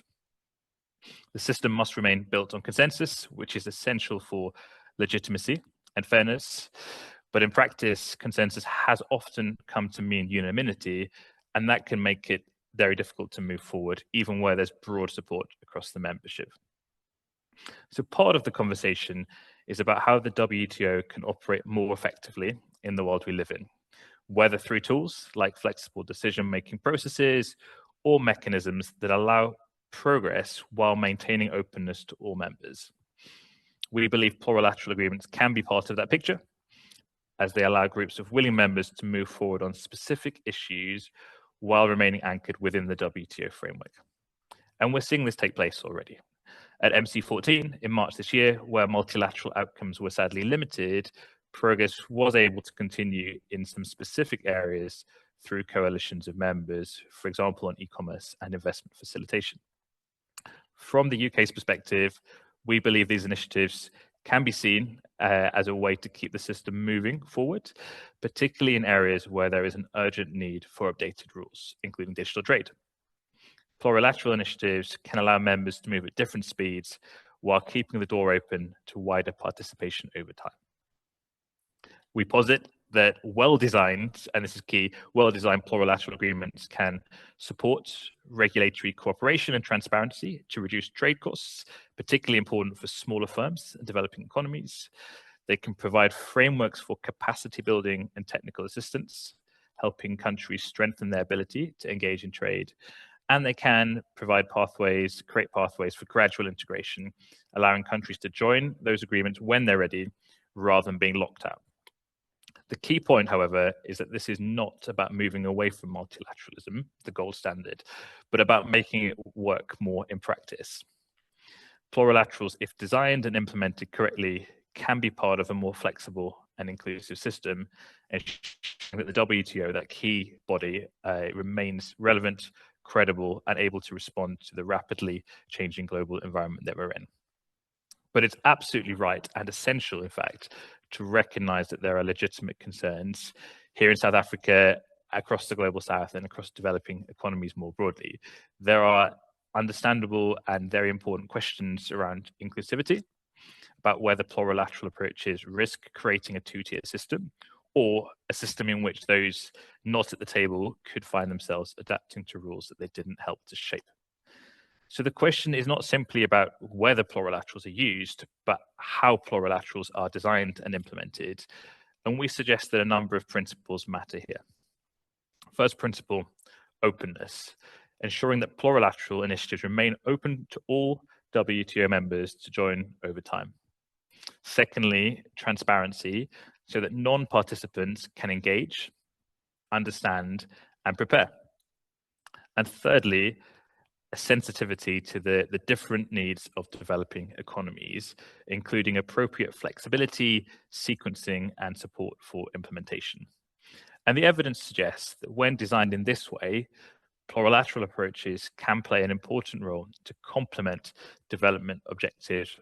The system must remain built on consensus, which is essential for legitimacy and fairness, but in practice, consensus has often come to mean unanimity, and that can make it very difficult to move forward, even where there's broad support across the membership. So part of the conversation is about how the WTO can operate more effectively in the world we live in, whether through tools like flexible decision-making processes or mechanisms that allow progress while maintaining openness to all members. We believe plurilateral agreements can be part of that picture, as they allow groups of willing members to move forward on specific issues while remaining anchored within the WTO framework. And we're seeing this take place already. At MC14 in March this year, where multilateral outcomes were sadly limited, progress was able to continue in some specific areas through coalitions of members, for example, on e-commerce and investment facilitation. From the UK's perspective, we believe these initiatives can be seen as a way to keep the system moving forward, particularly in areas where there is an urgent need for updated rules, including digital trade. Plurilateral initiatives can allow members to move at different speeds while keeping the door open to wider participation over time. We posit that well-designed, and this is key, well-designed plurilateral agreements can support regulatory cooperation and transparency to reduce trade costs, particularly important for smaller firms and developing economies. They can provide frameworks for capacity building and technical assistance, helping countries strengthen their ability to engage in trade. And they can provide pathways, create pathways for gradual integration, allowing countries to join those agreements when they're ready, rather than being locked out. The key point, however, is that this is not about moving away from multilateralism, the gold standard, but about making it work more in practice. Plurilaterals, if designed and implemented correctly, can be part of a more flexible and inclusive system, ensuring that the WTO, that key body, remains relevant, credible, and able to respond to the rapidly changing global environment that we're in. But it's absolutely right and essential, in fact, to recognize that there are legitimate concerns here in South Africa, across the global south, and across developing economies more broadly. There are understandable and very important questions around inclusivity, about whether plurilateral approaches risk creating a two-tier system, or a system in which those not at the table could find themselves adapting to rules that they didn't help to shape. So the question is not simply about whether plurilaterals are used, but how plurilaterals are designed and implemented. And we suggest that a number of principles matter here. First principle, openness, ensuring that plurilateral initiatives remain open to all WTO members to join over time. Secondly, transparency, so that non-participants can engage, understand, and prepare. And thirdly, a sensitivity to the different needs of developing economies, including appropriate flexibility, sequencing, and support for implementation. And the evidence suggests that when designed in this way, plurilateral approaches can play an important role to complement development objectives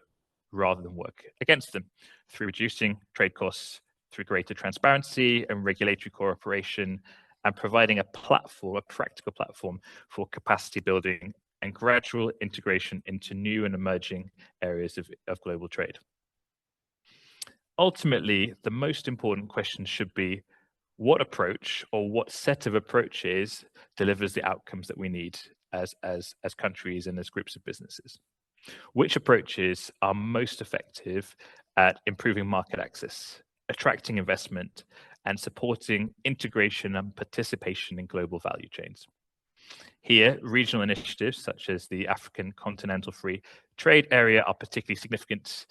rather than work against them, through reducing trade costs, through greater transparency and regulatory cooperation, and providing a platform, a practical platform for capacity building and gradual integration into new and emerging areas of global trade. Ultimately, the most important question should be, what approach or what set of approaches delivers the outcomes that we need as countries and as groups of businesses? Which approaches are most effective at improving market access, attracting investment, and supporting integration and participation in global value chains? Here, regional initiatives such as the African Continental Free Trade Area are particularly significant.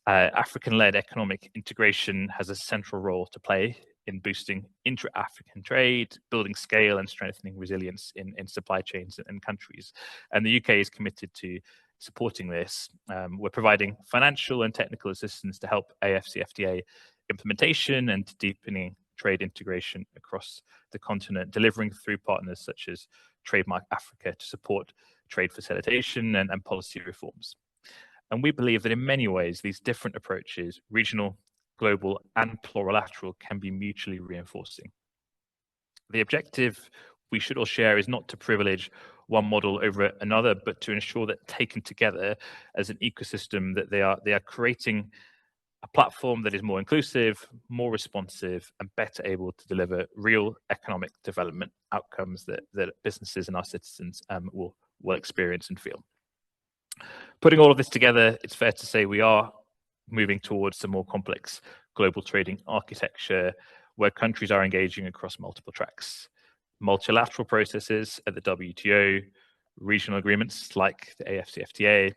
African-led economic integration has a central role to play in boosting intra-African trade, building scale, and strengthening resilience in supply chains and countries. And the UK is committed to supporting this. We're providing financial and technical assistance to help AfCFTA implementation and deepening trade integration across the continent, delivering through partners such as Trademark Africa to support trade facilitation and policy reforms. And we believe that in many ways, these different approaches, regional, global, and plurilateral, can be mutually reinforcing. The objective we should all share is not to privilege one model over another, but to ensure that taken together as an ecosystem, that they are creating a platform that is more inclusive, more responsive, and better able to deliver real economic development outcomes that businesses and our citizens will experience and feel. Putting all of this together, it's fair to say we are moving towards a more complex global trading architecture where countries are engaging across multiple tracks. Multilateral processes at the WTO, regional agreements like the AfCFTA,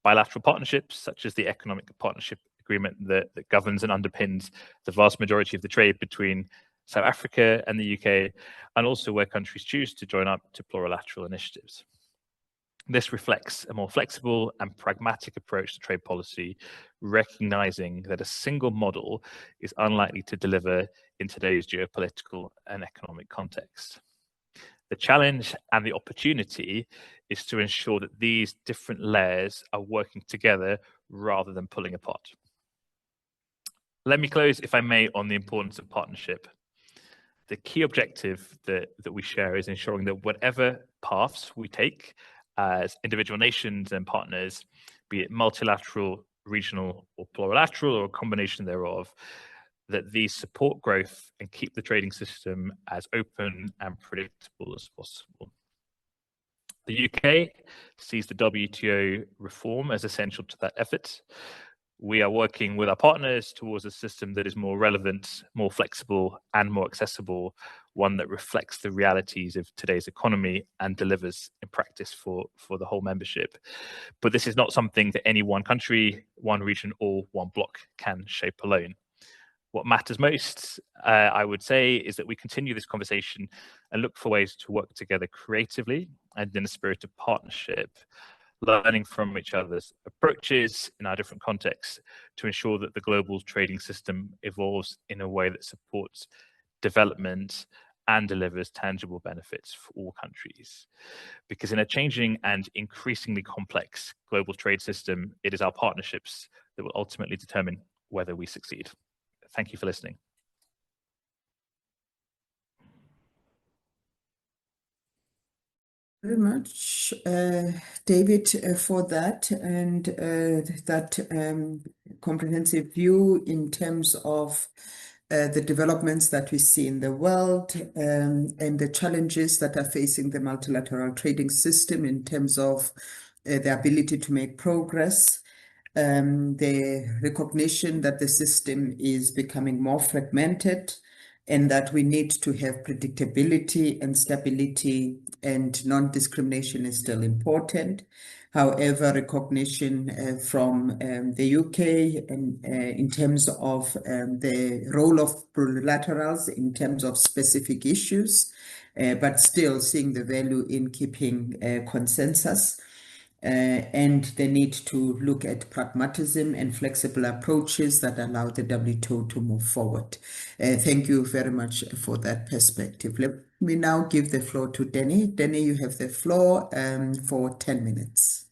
bilateral partnerships such as the Economic Partnership Agreement that governs and underpins the vast majority of the trade between South Africa and the UK, and also where countries choose to join up to plurilateral initiatives. This reflects a more flexible and pragmatic approach to trade policy, recognizing that a single model is unlikely to deliver in today's geopolitical and economic context. The challenge and the opportunity is to ensure that these different layers are working together rather than pulling apart. Let me close, if I may, on the importance of partnership. The key objective that we share is ensuring that whatever paths we take as individual nations and partners, be it multilateral, regional, or plurilateral, or a combination thereof, that these support growth and keep the trading system as open and predictable as possible. The UK sees the WTO reform as essential to that effort. We are working with our partners towards a system that is more relevant, more flexible, and more accessible, one that reflects the realities of today's economy and delivers in practice for the whole membership. But this is not something that any one country, one region, or one bloc can shape alone. What matters most, I would say, is that we continue this conversation and look for ways to work together creatively and in a spirit of partnership, learning from each other's approaches in our different contexts to ensure that the global trading system evolves in a way that supports development and delivers tangible benefits for all countries. Because in a changing and increasingly complex global trade system, it is our partnerships that will ultimately determine whether we succeed. Thank you for listening. Very much, David, for that and that comprehensive view in terms of the developments that we see in the world and the challenges that are facing the multilateral trading system in terms of the ability to make progress, the recognition that the system is becoming more fragmented, and that we need to have predictability and stability, and non-discrimination is still important. However, recognition from the UK and in terms of the role of plurilaterals in terms of specific issues, but still seeing the value in keeping consensus. And the need to look at pragmatism and flexible approaches that allow the WTO to move forward. Thank you very much for that perspective. Let me now give the floor to Danny. Danny, you have the floor for 10 minutes.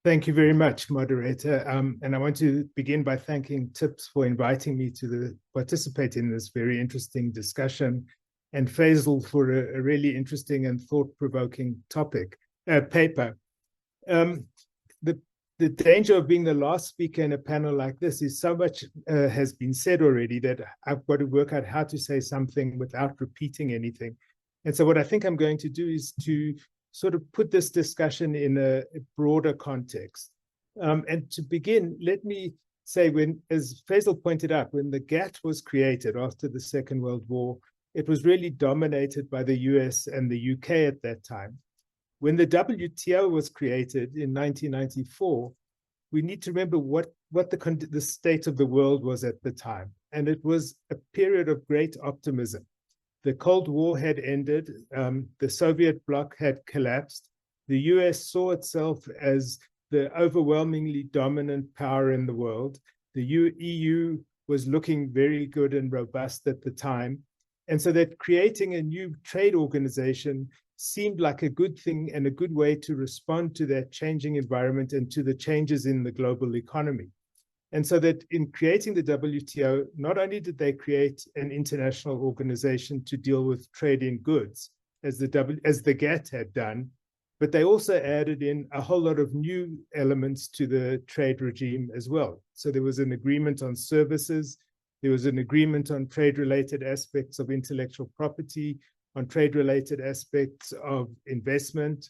Thank you very much, moderator. And I want to begin by thanking TIPS for inviting me to participate in this very interesting discussion, and Faisal for a really interesting and thought-provoking paper. The danger of being the last speaker in a panel like this is so much has been said already that I've got to work out how to say something without repeating anything. And so what I think I'm going to do is to sort of put this discussion in a broader context. And to begin, let me say, as Faisal pointed out, when the GATT was created after the Second World War, it was really dominated by the US and the UK at that time. When the WTO was created in 1994, we need to remember what the state of the world was at the time. And it was a period of great optimism. The Cold War had ended, the Soviet bloc had collapsed, the US saw itself as the overwhelmingly dominant power in the world, the EU was looking very good and robust at the time, and so that creating a new trade organization seemed like a good thing and a good way to respond to that changing environment and to the changes in the global economy. And so that in creating the WTO, not only did they create an international organization to deal with trade in goods, as the GATT had done, but they also added in a whole lot of new elements to the trade regime as well. So there was an agreement on services, there was an agreement on trade-related aspects of intellectual property, on trade-related aspects of investment.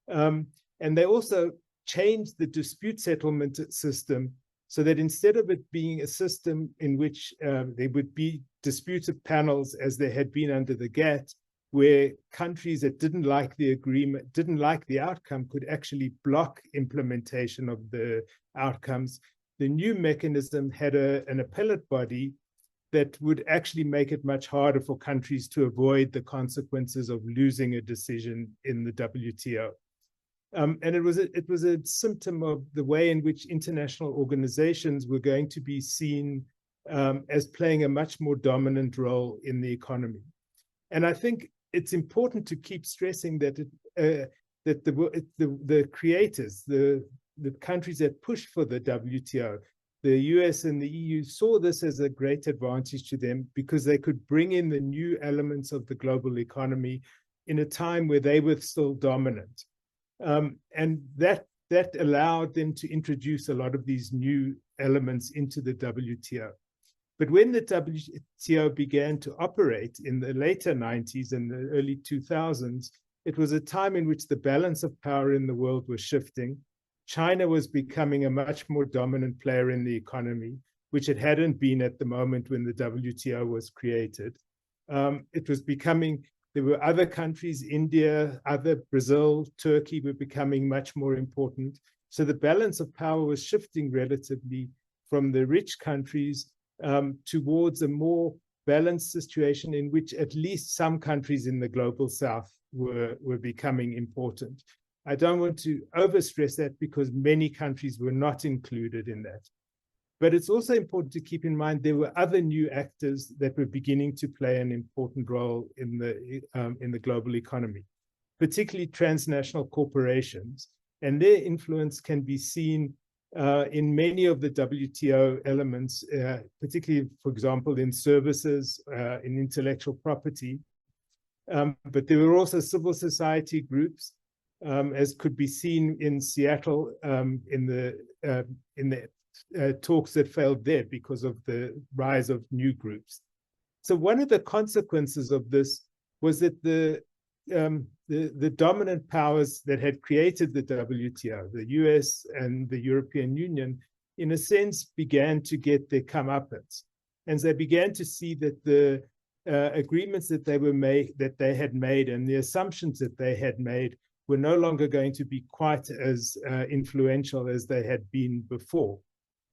And they also changed the dispute settlement system so that instead of it being a system in which there would be disputed panels as there had been under the GATT, where countries that didn't like the agreement, didn't like the outcome, could actually block implementation of the outcomes, the new mechanism had an appellate body that would actually make it much harder for countries to avoid the consequences of losing a decision in the WTO. And it was a symptom of the way in which international organizations were going to be seen as playing a much more dominant role in the economy. And I think it's important to keep stressing that the creators, the countries that pushed for the WTO, the US and the EU, saw this as a great advantage to them because they could bring in the new elements of the global economy in a time where they were still dominant. And that allowed them to introduce a lot of these new elements into the WTO. But when the WTO began to operate in the later 90s and the early 2000s, it was a time in which the balance of power in the world was shifting. China was becoming a much more dominant player in the economy, which it hadn't been at the moment when the WTO was created. It was becoming, there were other countries, India, Brazil, Turkey were becoming much more important. So the balance of power was shifting relatively from the rich countries towards a more balanced situation in which at least some countries in the global south were becoming important. I don't want to overstress that because many countries were not included in that. But it's also important to keep in mind there were other new actors that were beginning to play an important role in the global economy, particularly transnational corporations. And their influence can be seen in many of the WTO elements, particularly, for example, in services, in intellectual property. But there were also civil society groups, as could be seen in Seattle in the talks that failed there because of the rise of new groups. So one of the consequences of this was that the dominant powers that had created the WTO, the US and the European Union, in a sense began to get their comeuppance. And they began to see that the agreements that they had made and the assumptions that they had made were no longer going to be quite as influential as they had been before.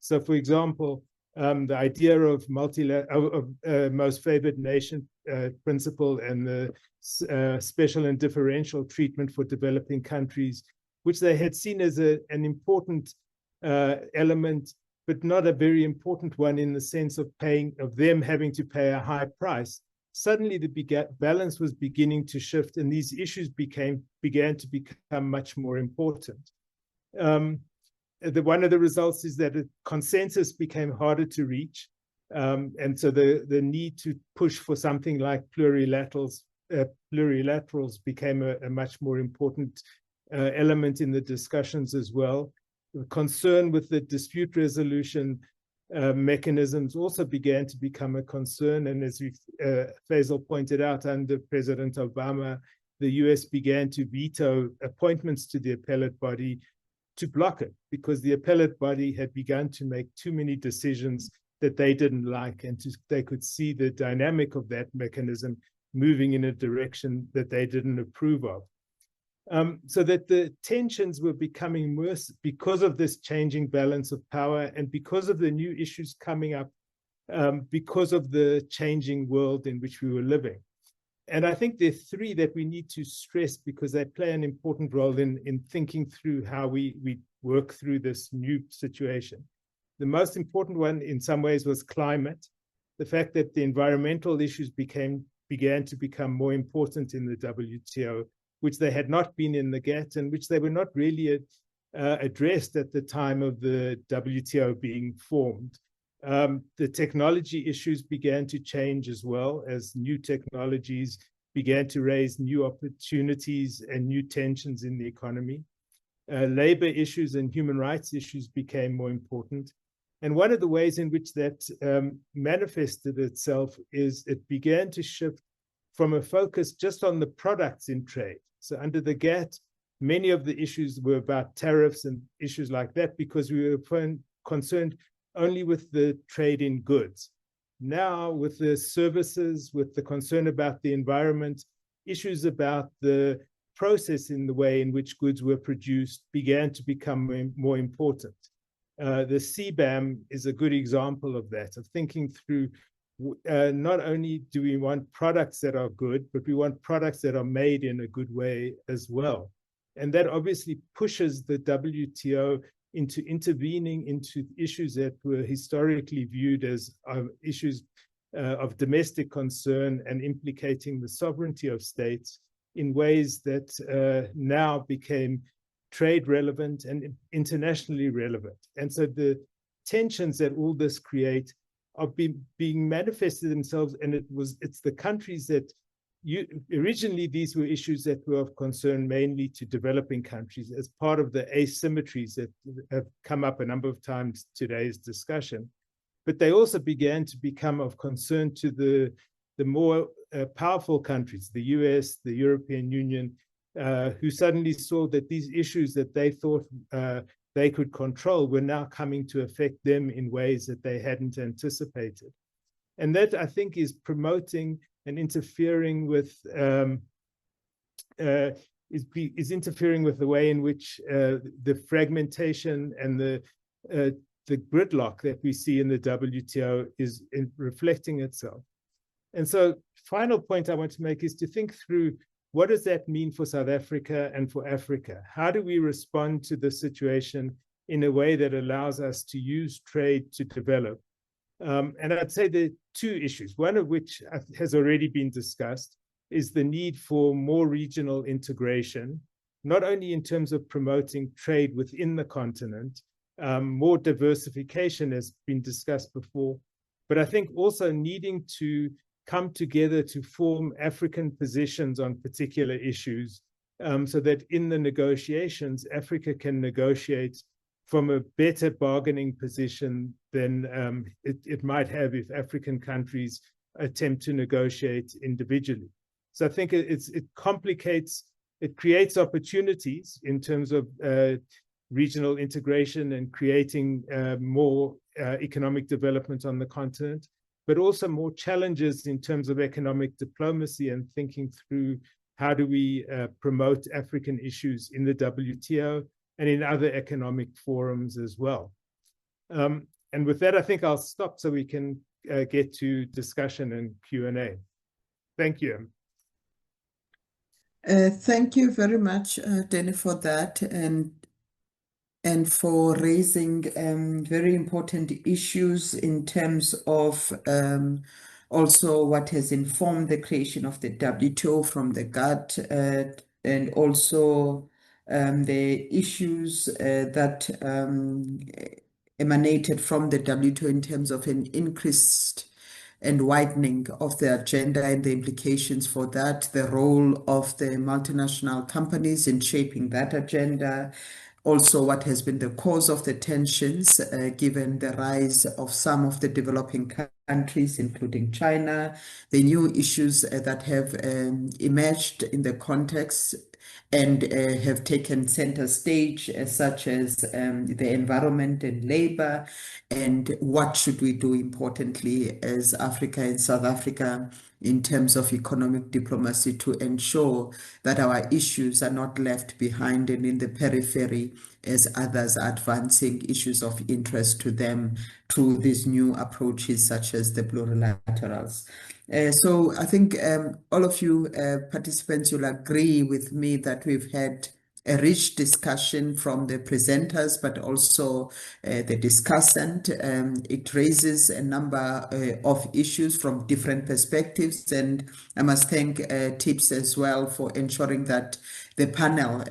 So, for example, the idea of most favored nation principle and the special and differential treatment for developing countries, which they had seen as an important element, but not a very important one in the sense of them having to pay a high price. Suddenly the balance was beginning to shift, and these issues began to become much more important. One of the results is that a consensus became harder to reach, and so the need to push for something like plurilaterals became a much more important element in the discussions as well. The concern with the dispute resolution mechanisms also began to become a concern, and as Faisal pointed out, under President Obama, the US began to veto appointments to the appellate body to block it, because the appellate body had begun to make too many decisions that they didn't like, and they could see the dynamic of that mechanism moving in a direction that they didn't approve of. So that the tensions were becoming worse because of this changing balance of power and because of the new issues coming up, because of the changing world in which we were living. And I think there are three that we need to stress because they play an important role in thinking through how we work through this new situation. The most important one in some ways was climate, the fact that the environmental issues began to become more important in the WTO, which they had not been in the GATT and which they were not really addressed at the time of the WTO being formed. The technology issues began to change as well as new technologies began to raise new opportunities and new tensions in the economy. Labor issues and human rights issues became more important. And one of the ways in which that manifested itself is it began to shift from a focus just on the products in trade. So under the GATT, many of the issues were about tariffs and issues like that because we were concerned only with the trade in goods. Now, with the services, with the concern about the environment, issues about the process in the way in which goods were produced began to become more important. The CBAM is a good example of that, of thinking through not only do we want products that are good, but we want products that are made in a good way as well. And that obviously pushes the WTO into intervening into issues that were historically viewed as issues of domestic concern and implicating the sovereignty of states in ways that now became trade relevant and internationally relevant. And so the tensions that all this create are being manifested themselves, and it's the countries that originally these were issues that were of concern mainly to developing countries as part of the asymmetries that have come up a number of times today's discussion. But they also began to become of concern to the more powerful countries, the US, the European Union, who suddenly saw that these issues that they thought they could control were now coming to affect them in ways that they hadn't anticipated. And that, I think, is promoting and interfering with is interfering with the way in which the fragmentation and the gridlock that we see in the WTO is reflecting itself. And so, final point I want to make is to think through what does that mean for South Africa and for Africa? How do we respond to the situation in a way that allows us to use trade to develop? And I'd say there are two issues, one of which has already been discussed, is the need for more regional integration, not only in terms of promoting trade within the continent, more diversification has been discussed before, but I think also needing to come together to form African positions on particular issues so that in the negotiations, Africa can negotiate from a better bargaining position than it might have if African countries attempt to negotiate individually. So I think it complicates, it creates opportunities in terms of regional integration and creating more economic development on the continent, but also more challenges in terms of economic diplomacy and thinking through how do we promote African issues in the WTO and in other economic forums as well. And with that, I think I'll stop so we can get to discussion and Q&A. Thank you. Thank you very much, Danny, for that, and for raising very important issues in terms of also what has informed the creation of the WTO from the GATT, and also the issues that emanated from the WTO in terms of an increased and widening of the agenda and the implications for that, the role of the multinational companies in shaping that agenda, also what has been the cause of the tensions, given the rise of some of the developing countries, including China, the new issues that have emerged in the context and have taken center stage, such as the environment and labor, and what should we do importantly as Africa and South Africa in terms of economic diplomacy to ensure that our issues are not left behind and in the periphery as others are advancing issues of interest to them through these new approaches such as the plurilaterals. So I think all of you participants will agree with me that we've had a rich discussion from the presenters, but also the discussant. It raises a number of issues from different perspectives, and I must thank TIPS as well for ensuring that the panel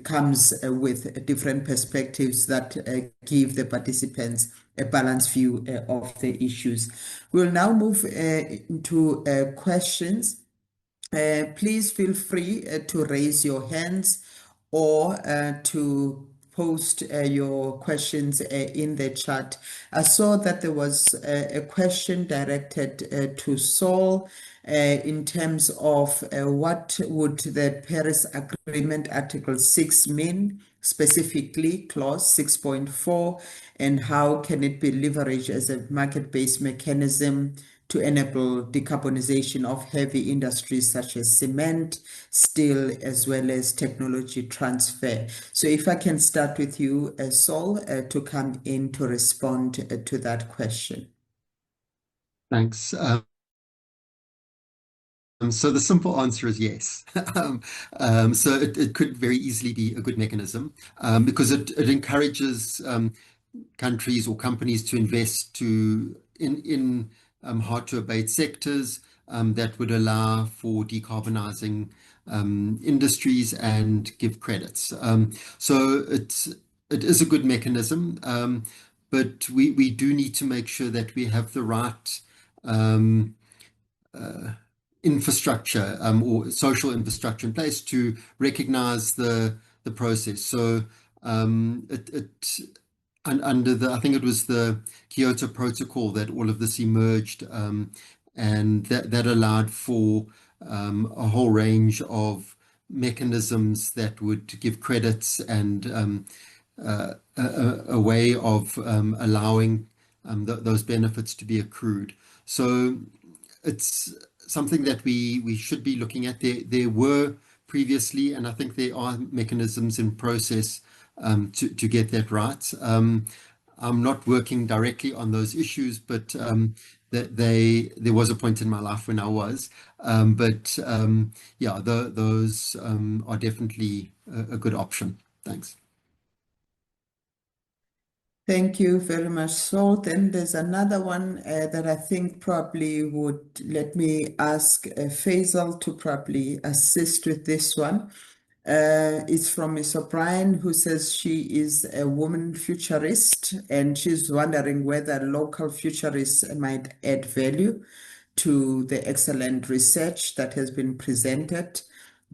comes with different perspectives that give the participants a balanced view of the issues. We'll now move into questions. Please feel free to raise your hands or to post your questions in the chat. I saw that there was a question directed to Saul in terms of what would the Paris Agreement Article 6 mean, specifically clause 6.4, and how can it be leveraged as a market-based mechanism to enable decarbonization of heavy industries such as cement, steel, as well as technology transfer. So if I can start with you, Saul, to come in to respond to that question. Thanks. So the simple answer is yes. So it could very easily be a good mechanism because it encourages countries or companies to invest in hard to abate sectors that would allow for decarbonizing industries and give credits. So it is a good mechanism, but we do need to make sure that we have the right infrastructure or social infrastructure in place to recognize the process. So under the, I think it was the Kyoto Protocol that all of this emerged, and that allowed for a whole range of mechanisms that would give credits and a way of allowing those benefits to be accrued. So it's something that we should be looking at. There were previously, and I think there are mechanisms in process to get that right. I'm not working directly on those issues, but there was a point in my life when I was. Yeah, those are definitely a good option. Thanks. Thank you very much, Saul. Then there's another one that I think probably would let me ask Faisal to probably assist with this one. It's from Ms. O'Brien, who says she is a woman futurist and she's wondering whether local futurists might add value to the excellent research that has been presented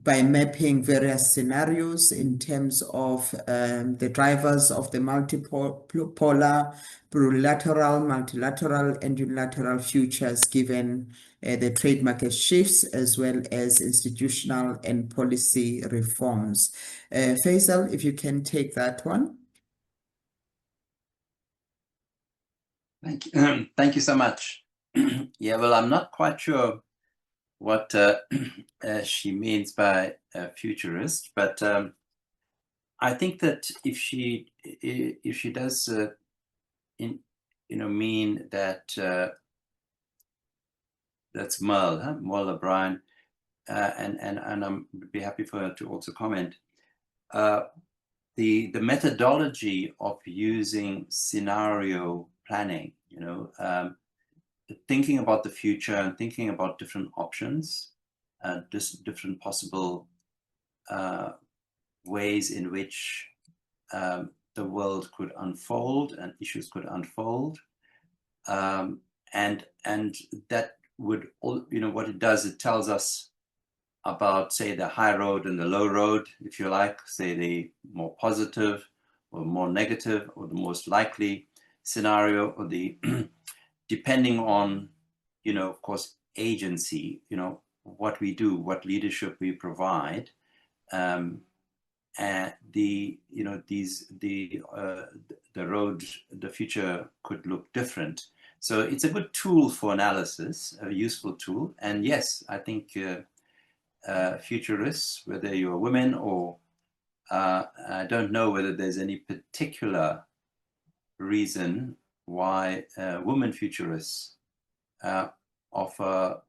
by mapping various scenarios in terms of the drivers of the multipolar, plurilateral, multilateral, and unilateral futures, given the trade market shifts as well as institutional and policy reforms. Faisal, if you can take that one. Thank you so much. Yeah, well, I'm not quite sure what she means by a futurist, but I think that if she does mean that that's Merle, Merle O'Brien, and I'm would be happy for her to also comment. The methodology of using scenario planning, thinking about the future and thinking about different options, different possible ways in which the world could unfold and issues could unfold, and that would, what it does, it tells us about, say, the high road and the low road, if you like, say the more positive or more negative or the most likely scenario, or the depending on, of course, agency, what we do, what leadership we provide, and the road, the future could look different. So it's a good tool for analysis, a useful tool. And yes, I think futurists, whether you're women or I don't know whether there's any particular reason why women futurists offer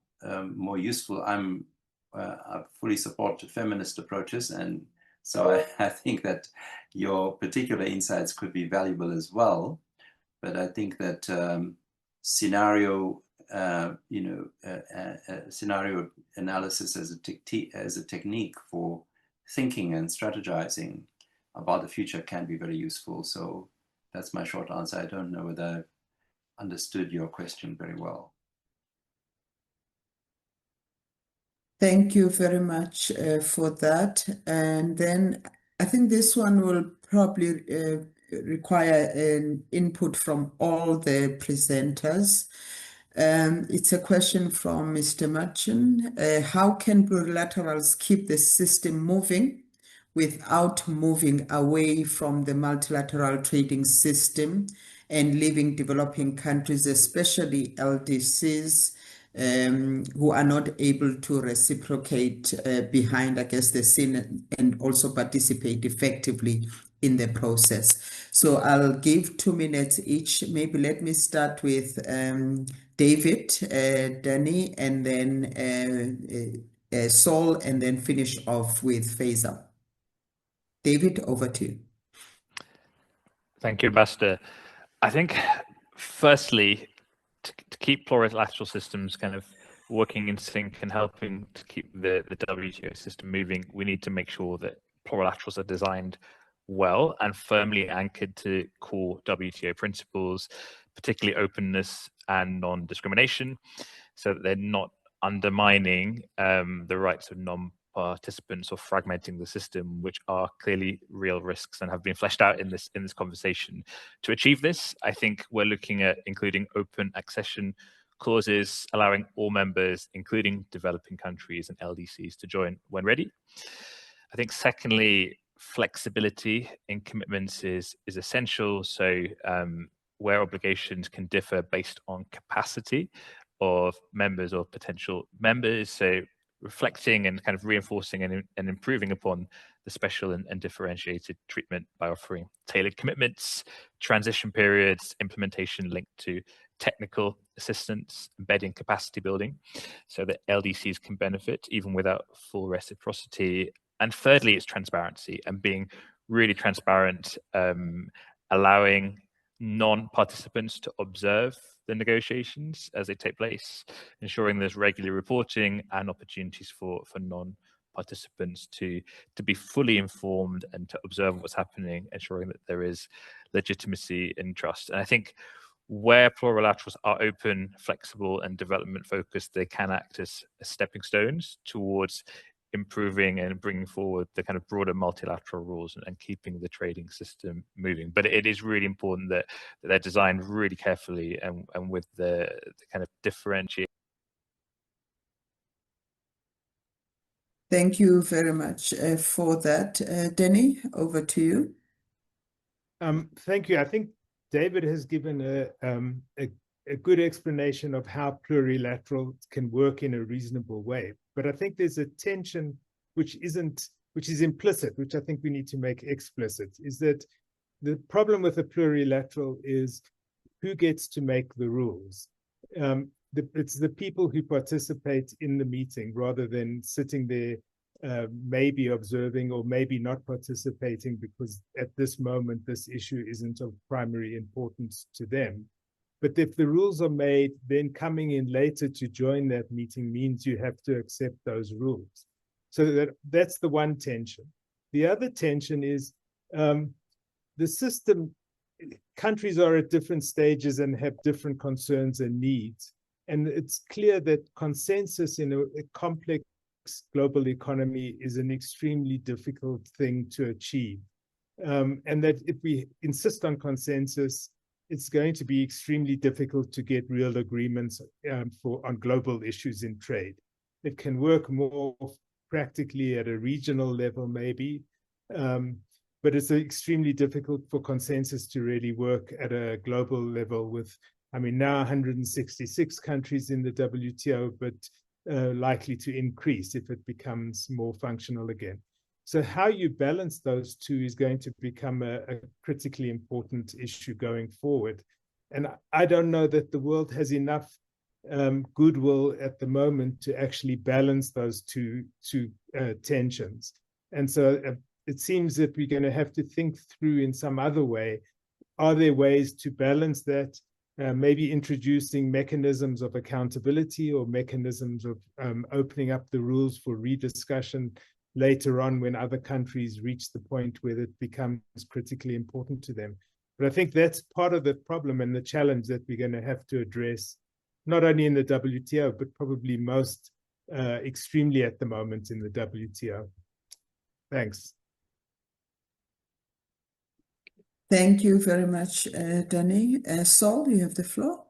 more useful. I fully support feminist approaches, and so I think that your particular insights could be valuable as well. But I think that scenario scenario analysis as a technique for thinking and strategizing about the future can be very useful. So that's my short answer. I don't know whether I've understood your question very well. Thank you very much for that. And then I think this one will probably require an input from all the presenters. It's a question from Mr. Merchant. How can plurilaterals keep the system moving without moving away from the multilateral trading system and leaving developing countries, especially LDCs, who are not able to reciprocate behind, I guess, the scene and also participate effectively in the process? So I'll give 2 minutes each. Maybe let me start with David, Danny, and then Saul, and then finish off with Faisal. David, over to you. Thank you, Ambassador. I think, firstly, to keep plurilateral systems kind of working in sync and helping to keep the WTO system moving, we need to make sure that plurilaterals are designed well and firmly anchored to core WTO principles, particularly openness and non-discrimination, so that they're not undermining the rights of non-participants or fragmenting the system, which are clearly real risks and have been fleshed out in this conversation. To achieve this, I think we're looking at including open accession clauses, allowing all members, including developing countries and LDCs, to join when ready. I think, secondly, flexibility in commitments is essential. So where obligations can differ based on capacity of members or potential members, so reflecting and kind of reinforcing and improving upon the special and differentiated treatment by offering tailored commitments, transition periods, implementation linked to technical assistance, embedding capacity building, so that LDCs can benefit even without full reciprocity. And thirdly, it's transparency and being really transparent, allowing non-participants to observe the negotiations as they take place, ensuring there's regular reporting and opportunities for non-participants to be fully informed and to observe what's happening, ensuring that there is legitimacy and trust. And I think where plurilaterals are open, flexible, and development focused, they can act as stepping stones towards improving and bringing forward the kind of broader multilateral rules and keeping the trading system moving. But it is really important that they're designed really carefully and with the kind of differentiate. Thank you very much for that. Danny, over to you. Thank you. I think David has given a a good explanation of how plurilateral can work in a reasonable way. But I think there's a tension which is implicit, which I think we need to make explicit, is that the problem with a plurilateral is who gets to make the rules. It's the people who participate in the meeting rather than sitting there maybe observing or maybe not participating because at this moment this issue isn't of primary importance to them. But if the rules are made, then coming in later to join that meeting means you have to accept those rules. So that's the one tension. The other tension is the system, countries are at different stages and have different concerns and needs. And it's clear that consensus in a complex global economy is an extremely difficult thing to achieve. And that if we insist on consensus, it's going to be extremely difficult to get real agreements on global issues in trade. It can work more practically at a regional level, maybe, but it's extremely difficult for consensus to really work at a global level with, I mean, now 166 countries in the WTO, but likely to increase if it becomes more functional again. So how you balance those two is going to become a critically important issue going forward. And I don't know that the world has enough goodwill at the moment to actually balance those two tensions. And so it seems that we're going to have to think through in some other way. Are there ways to balance that? Maybe introducing mechanisms of accountability or mechanisms of opening up the rules for rediscussion later on when other countries reach the point where it becomes critically important to them. But I think that's part of the problem and the challenge that we're going to have to address, not only in the WTO, but probably most extremely at the moment in the WTO. Thanks. Thank you very much, Danny. Saul, you have the floor.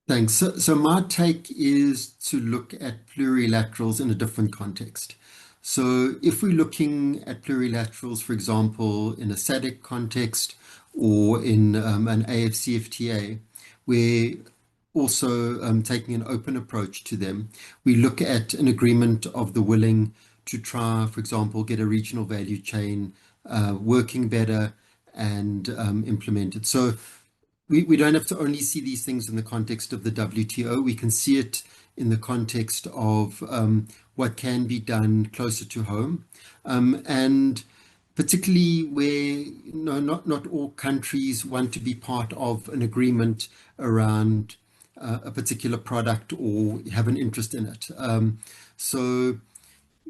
Thanks. So my take is to look at plurilaterals in a different context. So if we're looking at plurilaterals, for example, in a SADC context or in an AfCFTA, we're also taking an open approach to them. We look at an agreement of the willing to try, for example, get a regional value chain working better and implemented. So we don't have to only see these things in the context of the WTO. We can see it in the context of what can be done closer to home. And particularly where not all countries want to be part of an agreement around a particular product or have an interest in it. So,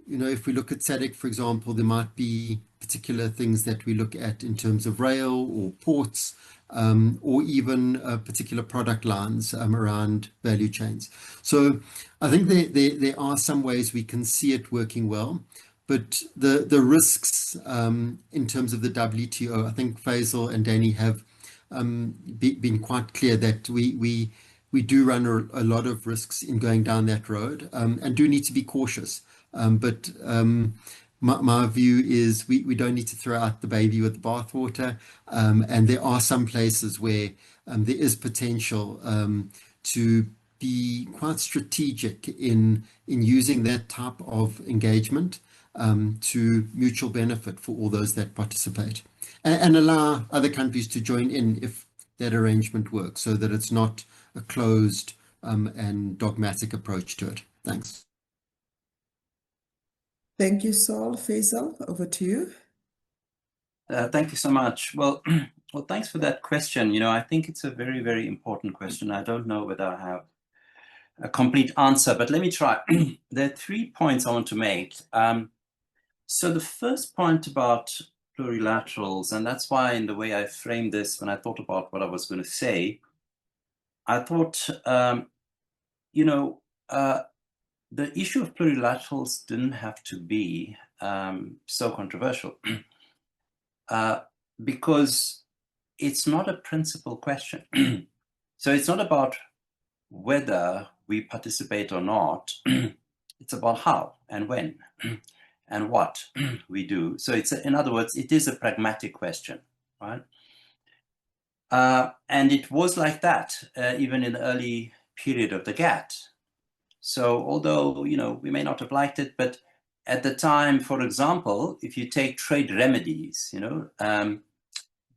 if we look at SADC, for example, there might be particular things that we look at in terms of rail or ports, or even particular product lines around value chains. So I think there are some ways we can see it working well, but the risks in terms of the WTO, I think Faisal and Danny have been quite clear that we do run a lot of risks in going down that road and do need to be cautious. But my view is we don't need to throw out the baby with the bathwater, and there are some places where there is potential to be quite strategic in using that type of engagement to mutual benefit for all those that participate, and allow other countries to join in if that arrangement works, so that it's not a closed and dogmatic approach to it. Thanks. Thank you, Saul. Faisal, over to you. Thank you so much. Well, thanks for that question. I think it's a very, very important question. I don't know whether I have a complete answer, but let me try. There are 3 points I want to make. So the first point about plurilaterals, and that's why in the way I framed this, when I thought about what I was going to say, I thought, the issue of plurilaterals didn't have to be so controversial because it's not a principal question. So it's not about whether we participate or not. It's about how and when and what we do. So in other words, it is a pragmatic question, right? And it was like that even in the early period of the GATT. So although, we may not have liked it, but at the time, for example, if you take trade remedies,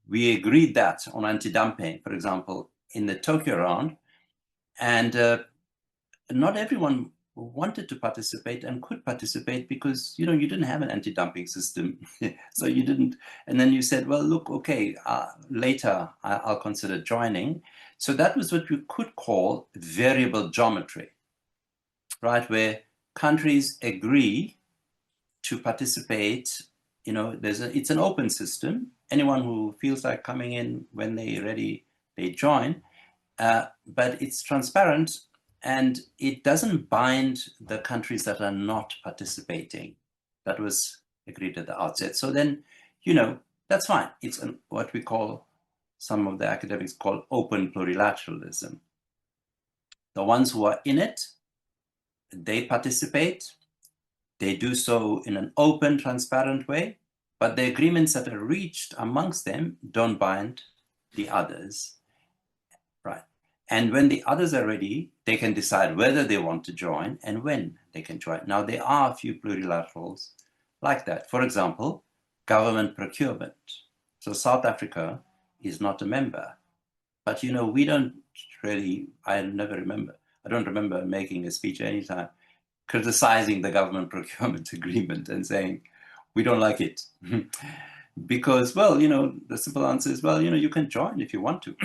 we agreed that on anti-dumping, for example, in the Tokyo round, and not everyone wanted to participate and could participate because, you didn't have an anti-dumping system. So you didn't, and then you said, well, look, okay, later I'll consider joining. So that was what we could call variable geometry, right? Where countries agree to participate, it's an open system. Anyone who feels like coming in when they're ready, they join, but it's transparent and it doesn't bind the countries that are not participating. That was agreed at the outset. So then, that's fine. It's what we call, some of the academics call open plurilateralism. The ones who are in it, they participate. They do so in an open, transparent way, but the agreements that are reached amongst them don't bind the others, right? And when the others are ready, they can decide whether they want to join and when they can join. Now, there are a few plurilaterals like that. For example, government procurement. So South Africa is not a member, but we don't really, I don't remember making a speech anytime criticizing the government procurement agreement and saying, we don't like it. Because, well, the simple answer is, well, you can join if you want to.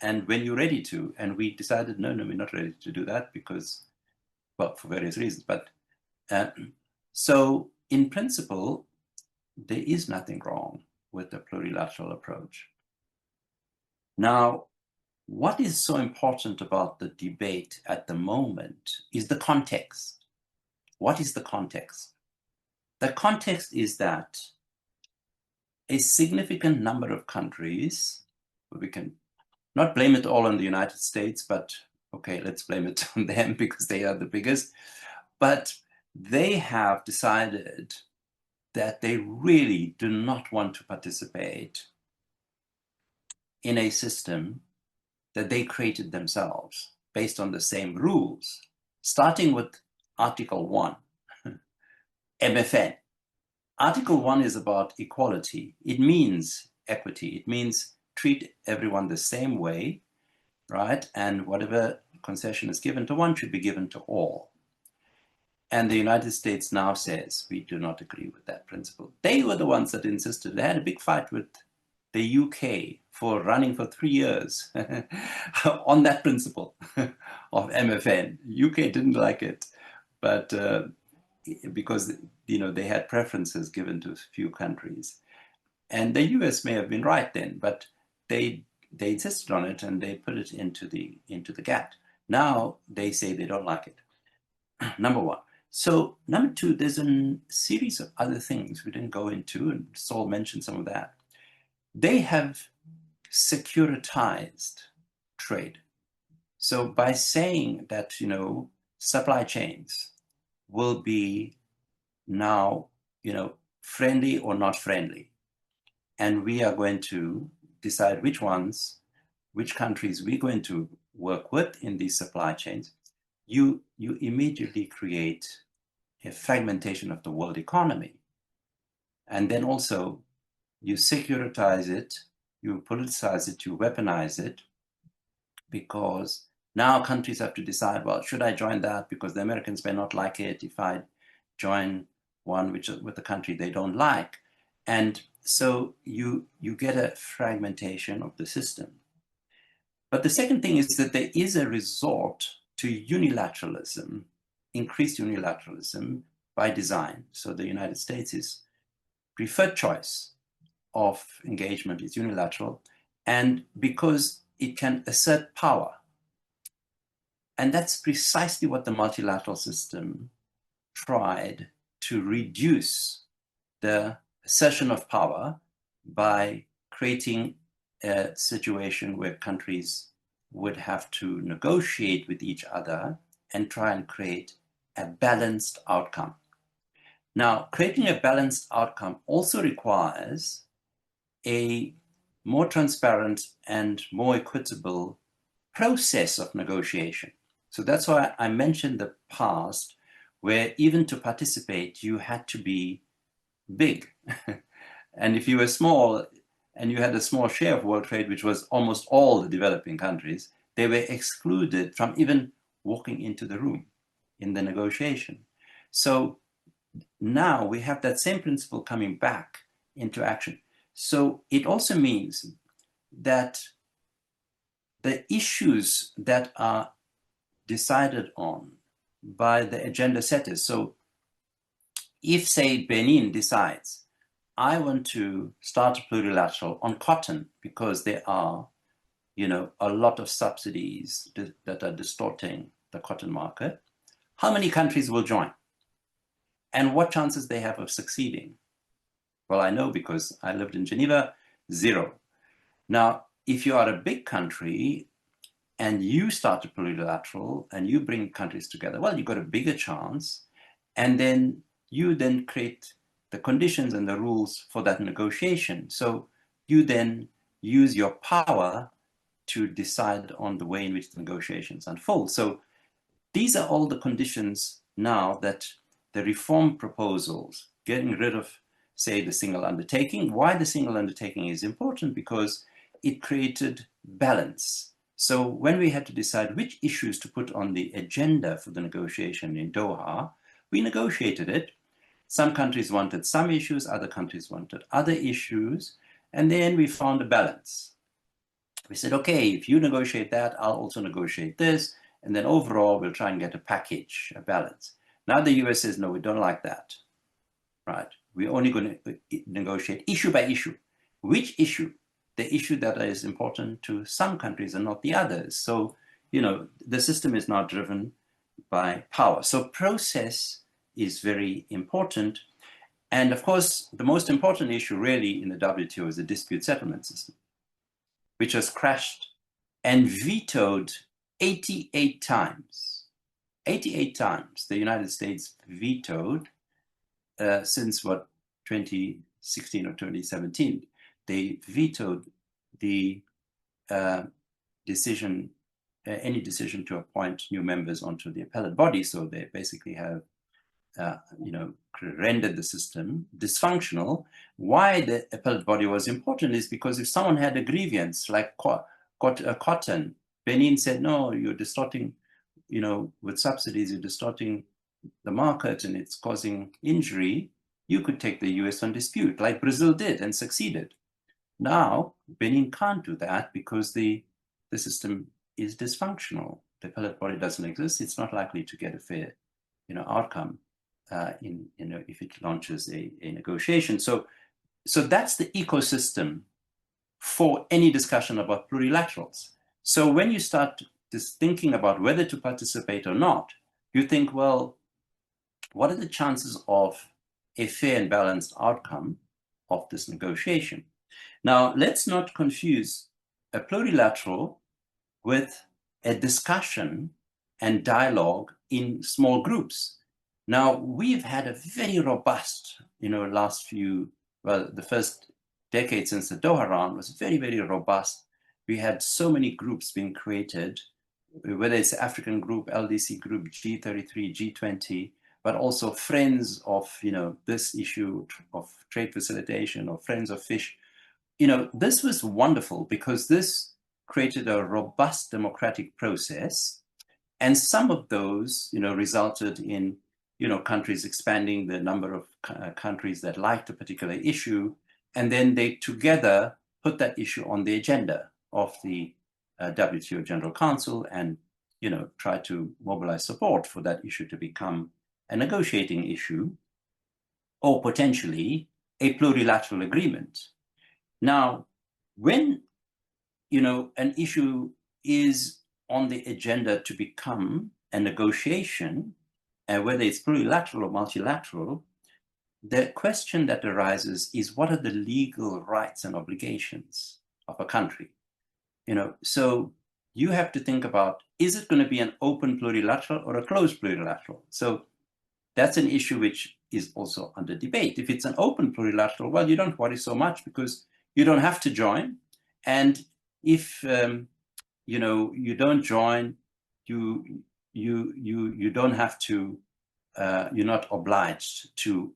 And when you're ready to. And we decided, no, we're not ready to do that because, well, for various reasons. But so in principle, there is nothing wrong with the plurilateral approach. Now, what is so important about the debate at the moment is the context. What is the context? The context is that a significant number of countries, we can not blame it all on the United States, but okay, let's blame it on them because they are the biggest. But they have decided that they really do not want to participate in a system that they created themselves based on the same rules, starting with Article 1, MFN. Article 1 is about equality. It means equity. It means treat everyone the same way, right? And whatever concession is given to one should be given to all. And the United States now says, we do not agree with that principle. They were the ones that insisted. They had a big fight with the UK for running for 3 years on that principle of MFN. UK didn't like it, but because they had preferences given to a few countries. And the US may have been right then, but they insisted on it and they put it into the GATT. Now they say they don't like it. Number one. So number two, there's a series of other things we didn't go into, and Saul mentioned some of that. They have securitized trade. So by saying that, supply chains will be now, friendly or not friendly, and we are going to decide which countries we're going to work with in these supply chains, you immediately create a fragmentation of the world economy. And then also you securitize it, you politicize it, you weaponize it, because now countries have to decide, well, should I join that? Because the Americans may not like it if I join one with a country they don't like. And so you get a fragmentation of the system. But the second thing is that there is a resort to unilateralism, increased unilateralism by design. So the United States' preferred choice of engagement is unilateral, and because it can assert power. And that's precisely what the multilateral system tried to reduce the assertion of power by creating a situation where countries would have to negotiate with each other and try and create a balanced outcome. Now, creating a balanced outcome also requires a more transparent and more equitable process of negotiation. So that's why I mentioned the past, where even to participate, you had to be big. And if you were small and you had a small share of world trade, which was almost all the developing countries, they were excluded from even walking into the room in the negotiation. So now we have that same principle coming back into action. So it also means that the issues that are decided on by the agenda setters. So if, say, Benin decides, I want to start a plurilateral on cotton because there are, a lot of subsidies that are distorting the cotton market, how many countries will join? And what chances they have of succeeding? Well, I know because I lived in Geneva, 0. Now, if you are a big country and you start a plurilateral and you bring countries together, well, you've got a bigger chance. And then you then create the conditions and the rules for that negotiation. So you then use your power to decide on the way in which the negotiations unfold. So these are all the conditions now that the reform proposals, getting rid of, say, the single undertaking. Why the single undertaking is important? Because it created balance. So when we had to decide which issues to put on the agenda for the negotiation in Doha, we negotiated it. Some countries wanted some issues, other countries wanted other issues, and then we found a balance. We said, okay, if you negotiate that, I'll also negotiate this, and then overall we'll try and get a package, a balance. Now the US says, no, we don't like that, right? We're only going to negotiate issue by issue. Which issue? The issue that is important to some countries and not the others. So, the system is now driven by power. So process is very important. And of course, the most important issue really in the WTO is the dispute settlement system, which has crashed and vetoed 88 times. 88 times the United States vetoed since 2016 or 2017. They vetoed the decision, any decision to appoint new members onto the appellate body. So they basically have, rendered the system dysfunctional. Why the appellate body was important is because if someone had a grievance like cotton, Benin said, no, you're distorting, with subsidies, you're distorting the market and it's causing injury, you could take the US on dispute, like Brazil did and succeeded. Now, Benin can't do that because the system is dysfunctional. The appellate body doesn't exist. It's not likely to get a fair, outcome if it launches a negotiation. So that's the ecosystem for any discussion about plurilaterals. So when you start just thinking about whether to participate or not, you think, well, what are the chances of a fair and balanced outcome of this negotiation? Now, let's not confuse a plurilateral with a discussion and dialogue in small groups. Now, we've had a very robust, the first decade since the Doha round was very, very robust. We had so many groups being created, whether it's the African group, LDC group, G33, G20, but also friends of, this issue of trade facilitation or friends of fish. This was wonderful because this created a robust democratic process. And some of those, resulted in, countries expanding the number of countries that liked a particular issue. And then they together put that issue on the agenda of the WTO General Council and, try to mobilize support for that issue to become a negotiating issue or potentially a plurilateral agreement. Now, when, an issue is on the agenda to become a negotiation, whether it's plurilateral or multilateral, the question that arises is what are the legal rights and obligations of a country? So you have to think about, is it going to be an open plurilateral or a closed plurilateral? So that's an issue which is also under debate. If it's an open plurilateral, well, you don't worry so much because you don't have to join. And if you know, you don't join, you don't have to. You're not obliged to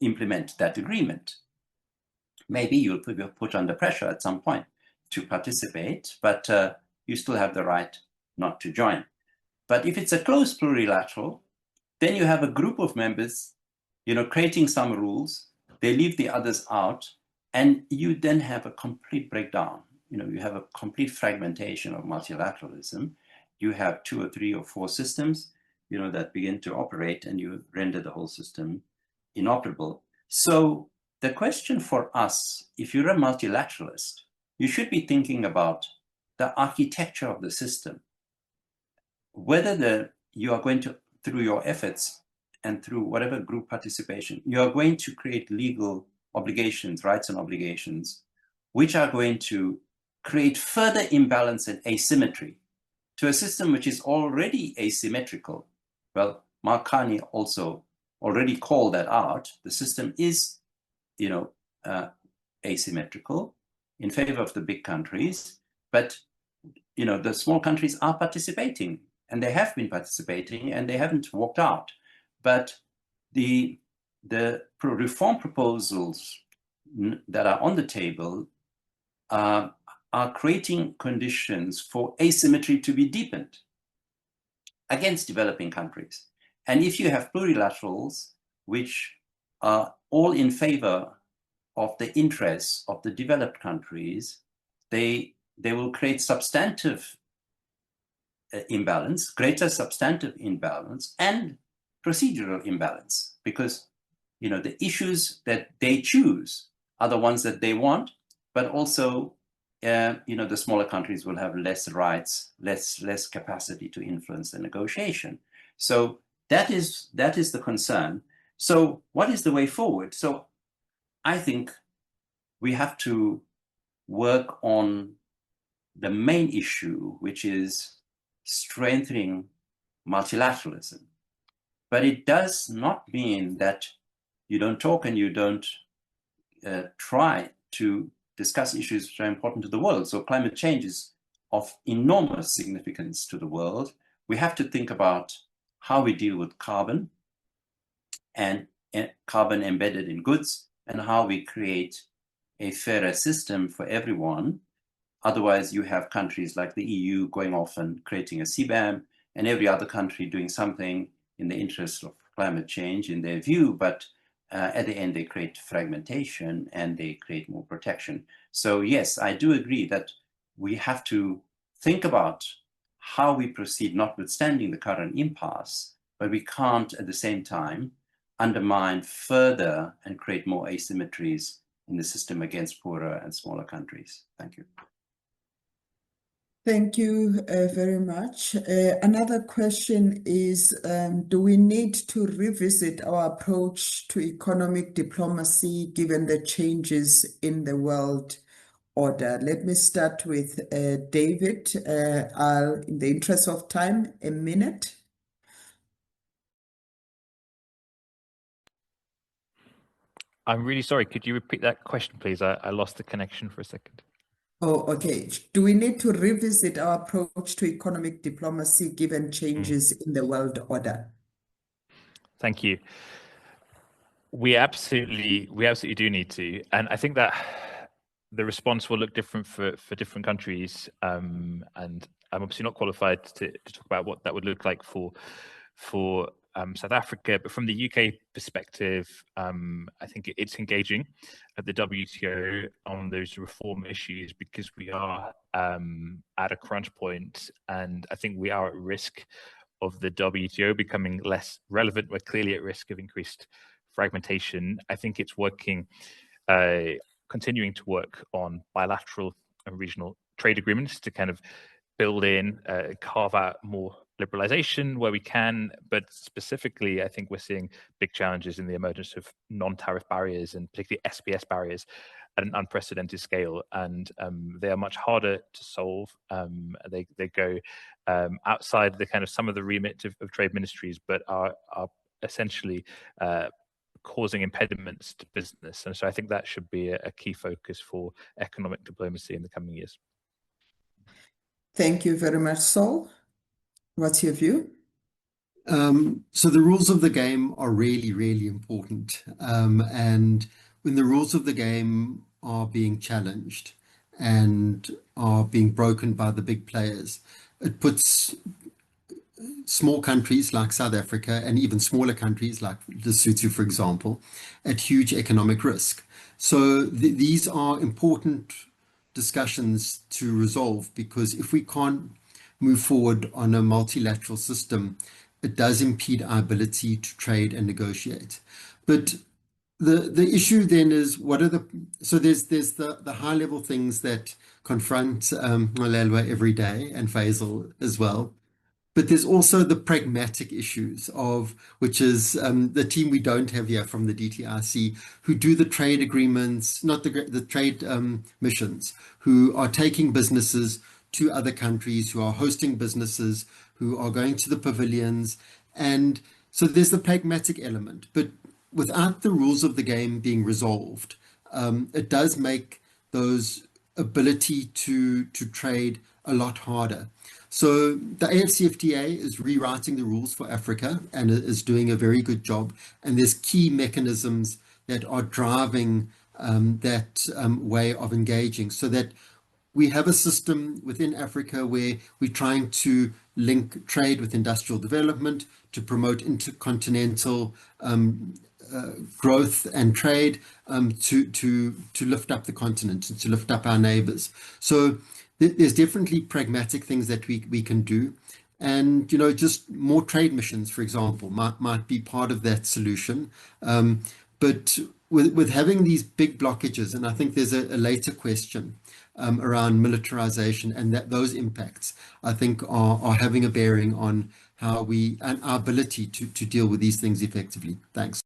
implement that agreement. Maybe you'll be put under pressure at some point to participate, but you still have the right not to join. But if it's a closed plurilateral, then you have a group of members, you know, creating some rules. They leave the others out, and you then have a complete breakdown. You know, you have a complete fragmentation of multilateralism. You have 2 or 3 or 4 systems, you know, that begin to operate, and you render the whole system inoperable. So the question for us, if you're a multilateralist, you should be thinking about the architecture of the system, whether you are going to, through your efforts and through whatever group participation, you are going to create legal obligations, rights and obligations, which are going to create further imbalance and asymmetry to a system which is already asymmetrical. Well, Mark Carney also already called that out. The system is, you know, asymmetrical in favor of the big countries, but, you know, the small countries are participating, and they have been participating, and they haven't walked out. But the reform proposals that are on the table are creating conditions for asymmetry to be deepened against developing countries. And if you have plurilaterals, which are all in favor of the interests of the developed countries, they will create substantive imbalance, greater substantive imbalance, and procedural imbalance, because, you know, the issues that they choose are the ones that they want, but also, you know, the smaller countries will have less rights, less capacity to influence the negotiation. So that is the concern. So what is the way forward? So I think we have to work on the main issue, which is strengthening multilateralism. But it does not mean that you don't talk and you don't try to discuss issues which are important to the world. So climate change is of enormous significance to the world. We have to think about how we deal with carbon and carbon embedded in goods, and how we create a fairer system for everyone. Otherwise, you have countries like the EU going off and creating a CBAM, and every other country doing something in the interest of climate change in their view, but at the end they create fragmentation and they create more protection. So yes, I do agree that we have to think about how we proceed, notwithstanding the current impasse, but we can't at the same time undermine further and create more asymmetries in the system against poorer and smaller countries. Thank you. Thank you very much. Another question is, do we need to revisit our approach to economic diplomacy given the changes in the world order? Let me start with David. I'll, in the interest of time, a minute. I'm really sorry. Could you repeat that question, please? I lost the connection for a second. Oh, okay. Do we need to revisit our approach to economic diplomacy given changes in the world order? Thank you. We absolutely do need to, and I think that the response will look different for different countries. And I'm obviously not qualified to talk about what that would look like for South Africa, but from the UK perspective, I think it's engaging at the WTO on those reform issues because we are at a crunch point, and I think we are at risk of the WTO becoming less relevant. We're clearly at risk of increased fragmentation. I think it's working, continuing to work on bilateral and regional trade agreements to kind of build in, carve out more liberalization where we can, but specifically, I think we're seeing big challenges in the emergence of non-tariff barriers and particularly SPS barriers at an unprecedented scale, and they are much harder to solve. They go outside the kind of some of the remit of trade ministries, but are essentially causing impediments to business. And so I think that should be a key focus for economic diplomacy in the coming years. Thank you very much, Saul. What's your view? So the rules of the game are really, really important. And when the rules of the game are being challenged and are being broken by the big players, it puts small countries like South Africa and even smaller countries like Lesotho, for example, at huge economic risk. So these are important discussions to resolve, because if we can't move forward on a multilateral system, it does impede our ability to trade and negotiate. But the issue then is, what are there's the high level things that confront Malelwa every day, and Faisal as well. But there's also the pragmatic issues which is the team we don't have here from the DTRC, who do the trade agreements, not the trade missions, who are taking businesses to other countries, who are hosting businesses, who are going to the pavilions. And so there's the pragmatic element. But without the rules of the game being resolved, it does make those ability to trade a lot harder. So the AfCFTA is rewriting the rules for Africa and is doing a very good job. And there's key mechanisms that are driving that way of engaging, so that we have a system within Africa where we're trying to link trade with industrial development to promote intercontinental growth and trade, to lift up the continent and to lift up our neighbors. So there's definitely pragmatic things that we can do. And, just more trade missions, for example, might be part of that solution. But with having these big blockages, and I think there's a later question around militarization, and those impacts, I think, are having a bearing on how and our ability to deal with these things effectively. Thanks.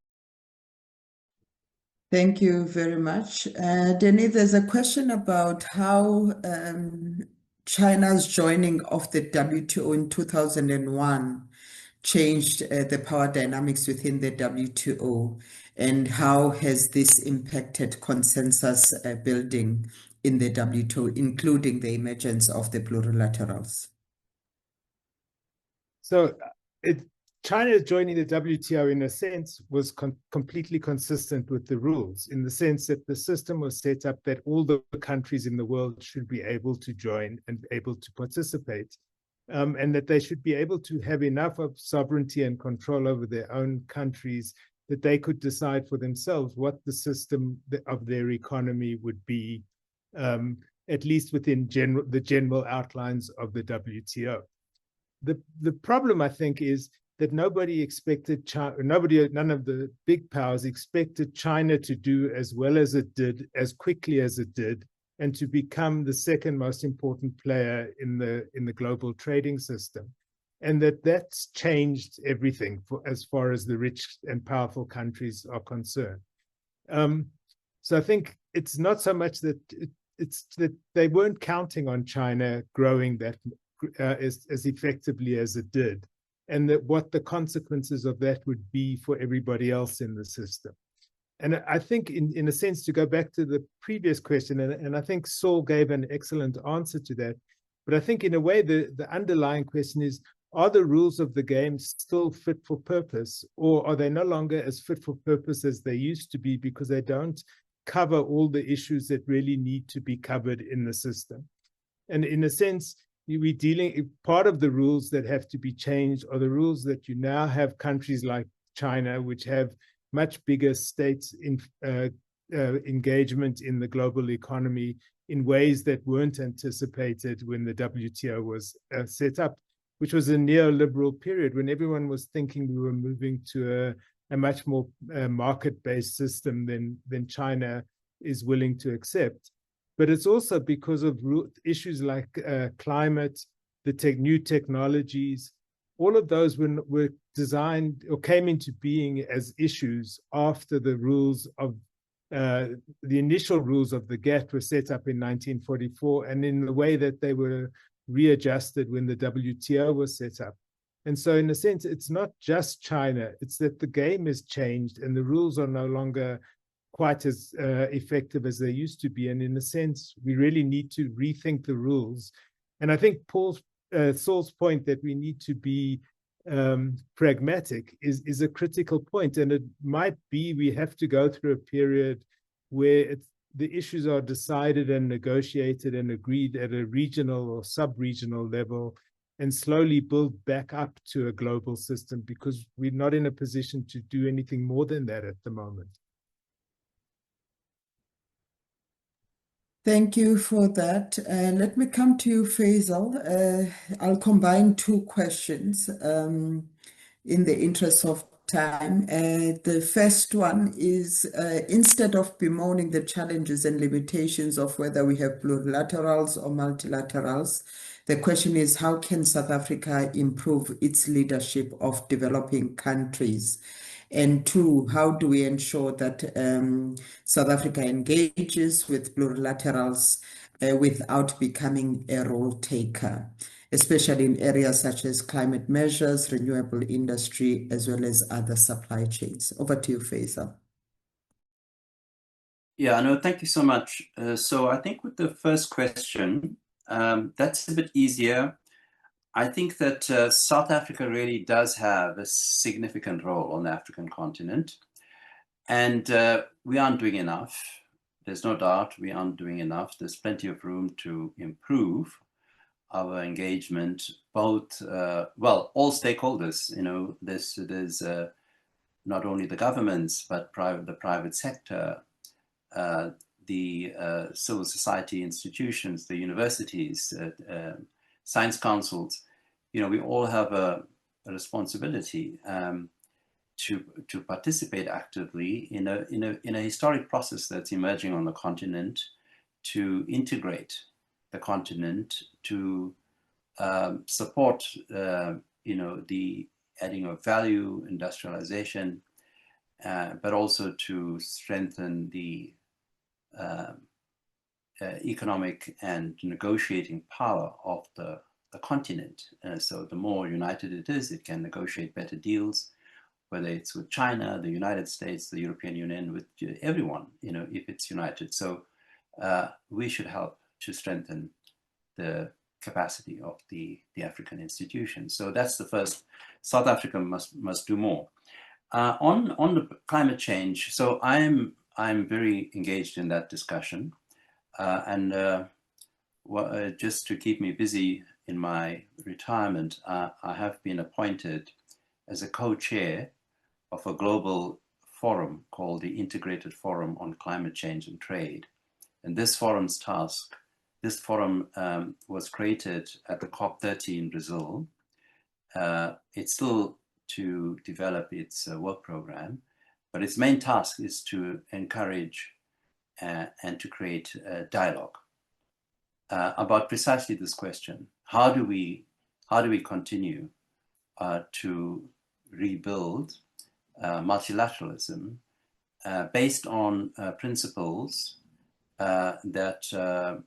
Thank you very much. Denis, there's a question about how China's joining of the WTO in 2001 changed the power dynamics within the WTO, and how has this impacted consensus building in the WTO, including the emergence of the plurilaterals? So China joining the WTO, in a sense, was completely consistent with the rules, in the sense that the system was set up that all the countries in the world should be able to join and able to participate, and that they should be able to have enough of sovereignty and control over their own countries that they could decide for themselves what the system of their economy would be, at least within the general outlines of the WTO. The problem, I think, is that nobody expected none of the big powers expected China to do as well as it did, as quickly as it did, and to become the second most important player in the global trading system. And that's changed everything as far as the rich and powerful countries are concerned. So I think it's not so much that it's that they weren't counting on China growing that as effectively as it did, and that what the consequences of that would be for everybody else in the system. And I think, in a sense, to go back to the previous question, and I think Saul gave an excellent answer to that, but I think in a way the underlying question is, are the rules of the game still fit for purpose, or are they no longer as fit for purpose as they used to be, because they don't cover all the issues that really need to be covered in the system? And in a sense, part of the rules that have to be changed are the rules that you now have countries like China, which have much bigger states in engagement in the global economy in ways that weren't anticipated when the WTO was set up, which was a neoliberal period when everyone was thinking we were moving to a much more market-based system than China is willing to accept. But it's also because of issues like climate, the new technologies. All of those were designed or came into being as issues after the rules of the initial rules of the GATT were set up in 1944, and in the way that they were readjusted when the WTO was set up. And so in a sense, it's not just China, it's that the game has changed and the rules are no longer quite as effective as they used to be. And in a sense, we really need to rethink the rules. And I think Saul's point that we need to be pragmatic is a critical point. And it might be we have to go through a period where the issues are decided and negotiated and agreed at a regional or sub-regional level, and slowly build back up to a global system, because we're not in a position to do anything more than that at the moment. Thank you for that. Let me come to you, Faisal. I'll combine two questions in the interest of time. The first one is, instead of bemoaning the challenges and limitations of whether we have plurilaterals or multilaterals, the question is, how can South Africa improve its leadership of developing countries? And two, how do we ensure that South Africa engages with plurilaterals without becoming a role taker, especially in areas such as climate measures, renewable industry, as well as other supply chains? Over to you, Faisal. Yeah, no, thank you so much. So I think with the first question, that's a bit easier. I think that South Africa really does have a significant role on the African continent, and we aren't doing enough. There's no doubt we aren't doing enough. There's plenty of room to improve our engagement, both, well, all stakeholders. You know, there's not only the governments, but the private sector, the civil society institutions, the universities, science councils. You know, we all have a responsibility to participate actively in a historic process that's emerging on the continent, to integrate the continent, to support you know, the adding of value, industrialization, but also to strengthen the economic and negotiating power of the continent. So the more united it is, it can negotiate better deals, whether it's with China, the United States, the European Union, with everyone, you know, if it's united. So we should help to strengthen the capacity of the African institutions. So that's the first. South Africa must do more. On the climate change, so I'm very engaged in that discussion, and just to keep me busy in my retirement, I have been appointed as a co-chair of a global forum called the Integrated Forum on Climate Change and Trade. And this forum's task, this forum was created at the COP30 in Brazil. It's still to develop its work program, but its main task is to encourage and to create a dialogue about precisely this question. How do we continue to rebuild multilateralism based on principles that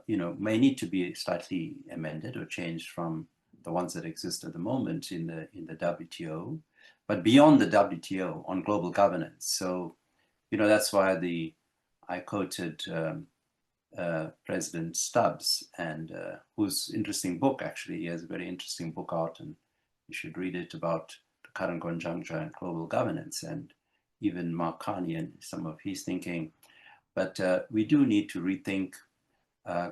you know, may need to be slightly amended or changed from the ones that exist at the moment in the WTO, but beyond the WTO on global governance. So, you know, that's why I quoted President Stubbs, and whose interesting book, actually, he has a very interesting book out, and you should read it, about the current conjuncture and global governance, and even Mark Carney and some of his thinking. But we do need to rethink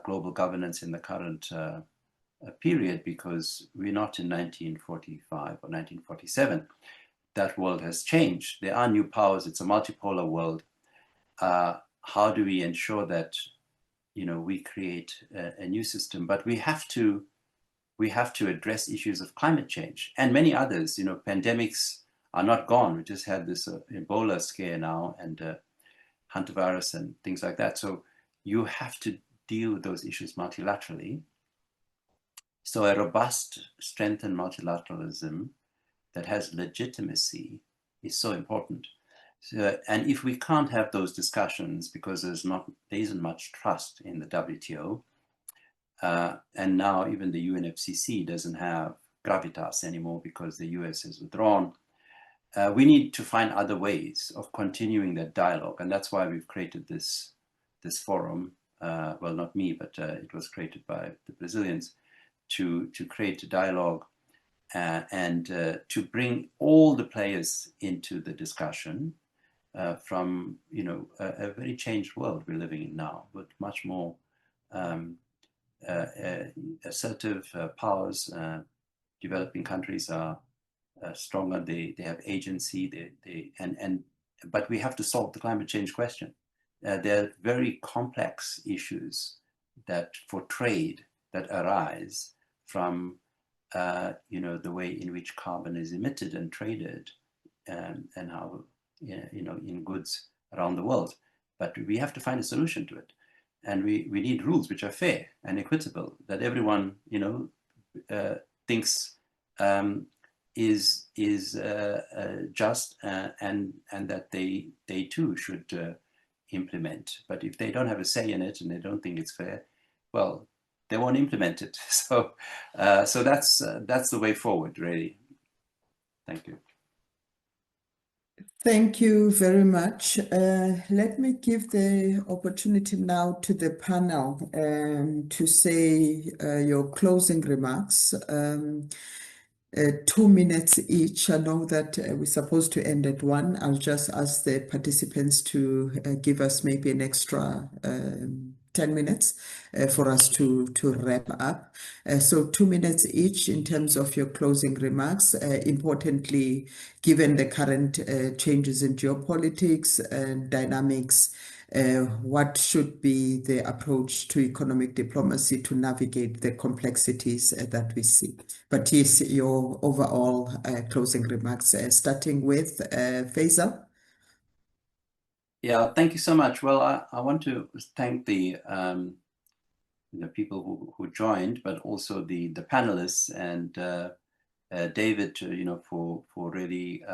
global governance in the current period, because we're not in 1945 or 1947. That world has changed. There are new powers. It's a multipolar world. How do we ensure that, you know, we create a new system? But we have to address issues of climate change and many others. You know, pandemics are not gone. We just had this Ebola scare now, and hantavirus and things like that. So you have to deal with those issues multilaterally. So a robust, strengthened multilateralism that has legitimacy is so important. So, and if we can't have those discussions because there isn't much trust in the WTO, and now even the UNFCCC doesn't have gravitas anymore because the US has withdrawn. We need to find other ways of continuing that dialogue, and that's why we've created this forum. Well, not me, but it was created by the Brazilians to create a dialogue and to bring all the players into the discussion from a very changed world we're living in now, with much more assertive powers. Developing countries are stronger. They have agency. But we have to solve the climate change question. There are very complex issues that for trade that arise from the way in which carbon is emitted and traded, and how in goods around the world. But we have to find a solution to it, and we need rules which are fair and equitable, that everyone thinks is just, and that they too should implement. But if they don't have a say in it and they don't think it's fair, well, they won't implement it. So that's the way forward, really. Thank you. Thank you very much. Let me give the opportunity now to the panel to say your closing remarks. 2 minutes each. I know that we're supposed to end at 1. I'll just ask the participants to give us maybe an extra 10 minutes for us to wrap up. So 2 minutes each in terms of your closing remarks. Importantly, given the current changes in geopolitics and dynamics, what should be the approach to economic diplomacy to navigate the complexities that we see? But yes, your overall closing remarks, starting with Faisal. Yeah, thank you so much. Well, I want to thank the people who joined, but also the panelists and David, for really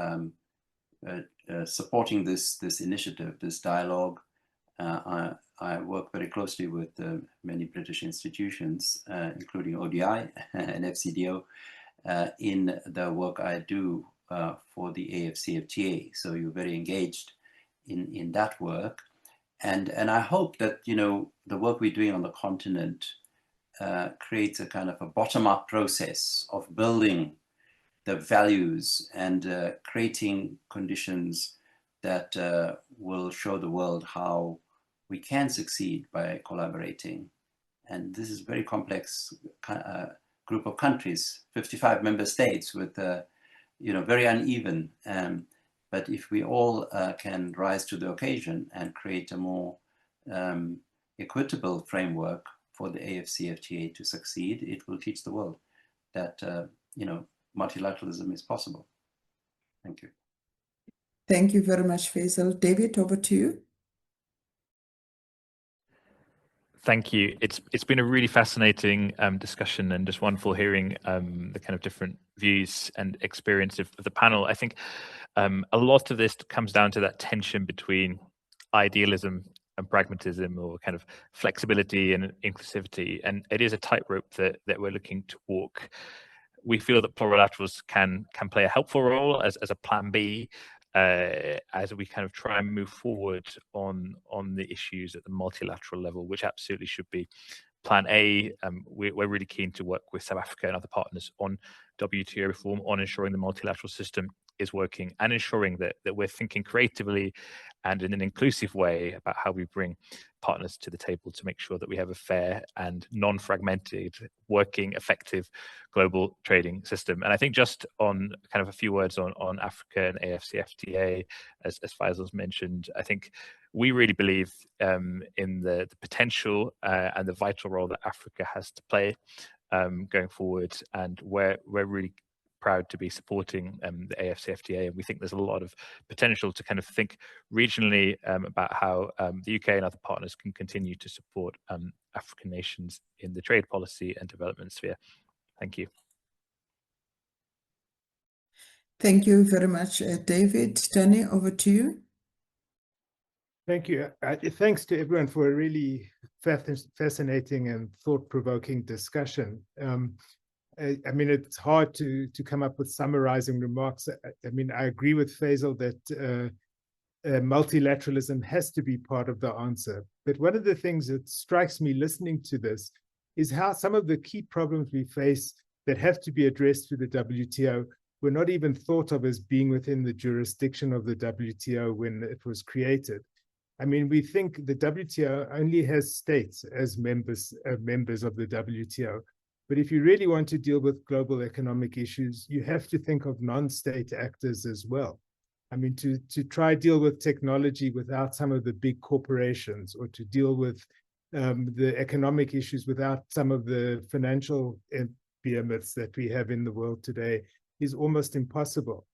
supporting this initiative, this dialogue. I work very closely with many British institutions, including ODI and FCDO, in the work I do for the AfCFTA. So you're very engaged in that work. And I hope that, the work we're doing on the continent creates a kind of a bottom-up process of building the values and creating conditions that will show the world how we can succeed by collaborating. And this is a very complex group of countries, 55 member states with, very uneven. But if we all can rise to the occasion and create a more equitable framework for the AfCFTA to succeed, it will teach the world that, multilateralism is possible. Thank you. Thank you very much, Faisal. David, over to you. Thank you. It's been a really fascinating discussion, and just wonderful hearing the kind of different views and experience of the panel. I think a lot of this comes down to that tension between idealism and pragmatism, or kind of flexibility and inclusivity. And it is a tightrope that we're looking to walk. We feel that plurilaterals can play a helpful role as a plan B, as we kind of try and move forward on the issues at the multilateral level, which absolutely should be plan A. We're really keen to work with South Africa and other partners on WTO reform, on ensuring the multilateral system is working, and ensuring that we're thinking creatively and in an inclusive way about how we bring partners to the table to make sure that we have a fair and non-fragmented, working, effective global trading system. And I think just on kind of a few words on Africa and AfCFTA, as Faisal's mentioned, I think we really believe in the potential and the vital role that Africa has to play going forward. And we're really proud to be supporting the AfCFTA, and we think there's a lot of potential to kind of think regionally about how the UK and other partners can continue to support African nations in the trade policy and development sphere. Thank you. Thank you very much, David. Danny, over to you. Thank you. Thanks to everyone for a really fascinating and thought-provoking discussion. I mean, it's hard to come up with summarizing remarks. I mean, I agree with Faisal that multilateralism has to be part of the answer. But one of the things that strikes me listening to this is how some of the key problems we face that have to be addressed through the WTO were not even thought of as being within the jurisdiction of the WTO when it was created. I mean, we think the WTO only has states as members of the WTO. But if you really want to deal with global economic issues, you have to think of non-state actors as well. I mean, to try deal with technology without some of the big corporations, or to deal with the economic issues without some of the financial behemoths that we have in the world today, is almost impossible.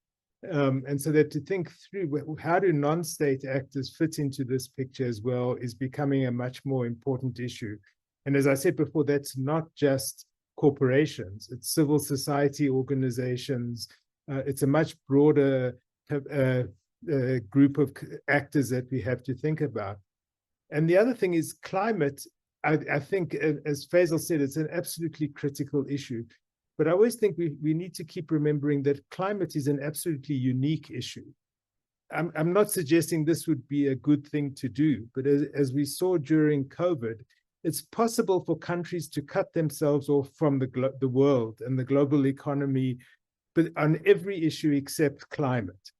And so that to think through how do non-state actors fit into this picture as well is becoming a much more important issue. And as I said before, that's not just corporations, it's civil society organizations. It's a much broader group of actors that we have to think about. And the other thing is climate. I think, as Faisal said, it's an absolutely critical issue. But I always think we need to keep remembering that climate is an absolutely unique issue. I'm not suggesting this would be a good thing to do, but as we saw during COVID, it's possible for countries to cut themselves off from the world and the global economy, but on every issue except climate.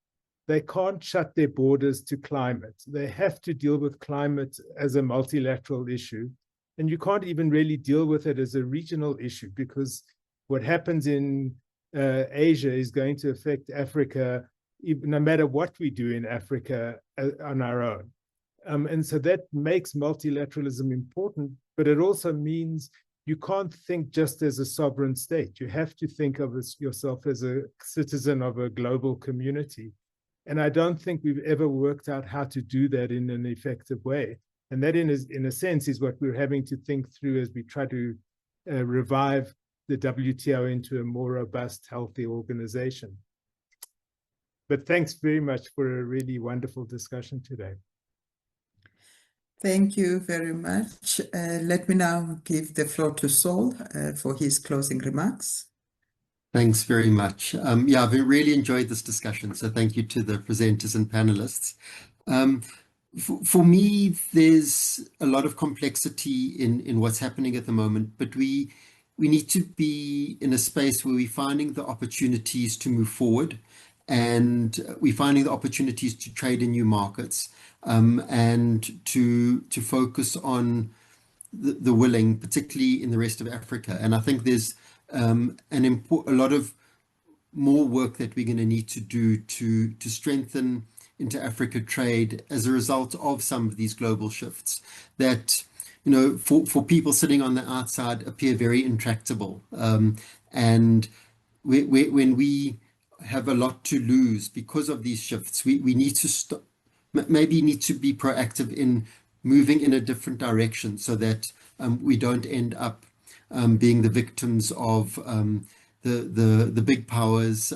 They can't shut their borders to climate. They have to deal with climate as a multilateral issue. And you can't even really deal with it as a regional issue, because what happens in Asia is going to affect Africa, no matter what we do in Africa on our own. And so that makes multilateralism important, but it also means you can't think just as a sovereign state. You have to think of yourself as a citizen of a global community. And I don't think we've ever worked out how to do that in an effective way. And that, in a sense, is what we're having to think through as we try to revive the WTO into a more robust, healthy organization. But thanks very much for a really wonderful discussion today. Thank you very much. Let me now give the floor to Saul for his closing remarks. Thanks very much. Yeah, I've really enjoyed this discussion, so thank you to the presenters and panelists. For me, there's a lot of complexity in what's happening at the moment, but we need to be in a space where we're finding the opportunities to move forward, and we're finding the opportunities to trade in new markets, and to focus on the willing, particularly in the rest of Africa. And I think there's a lot of more work that we're going to need to do to strengthen inter-Africa trade as a result of some of these global shifts that, you know, for people sitting on the outside appear very intractable. And when we have a lot to lose because of these shifts, we need to maybe need to be proactive in moving in a different direction, so that we don't end up being the victims of the big powers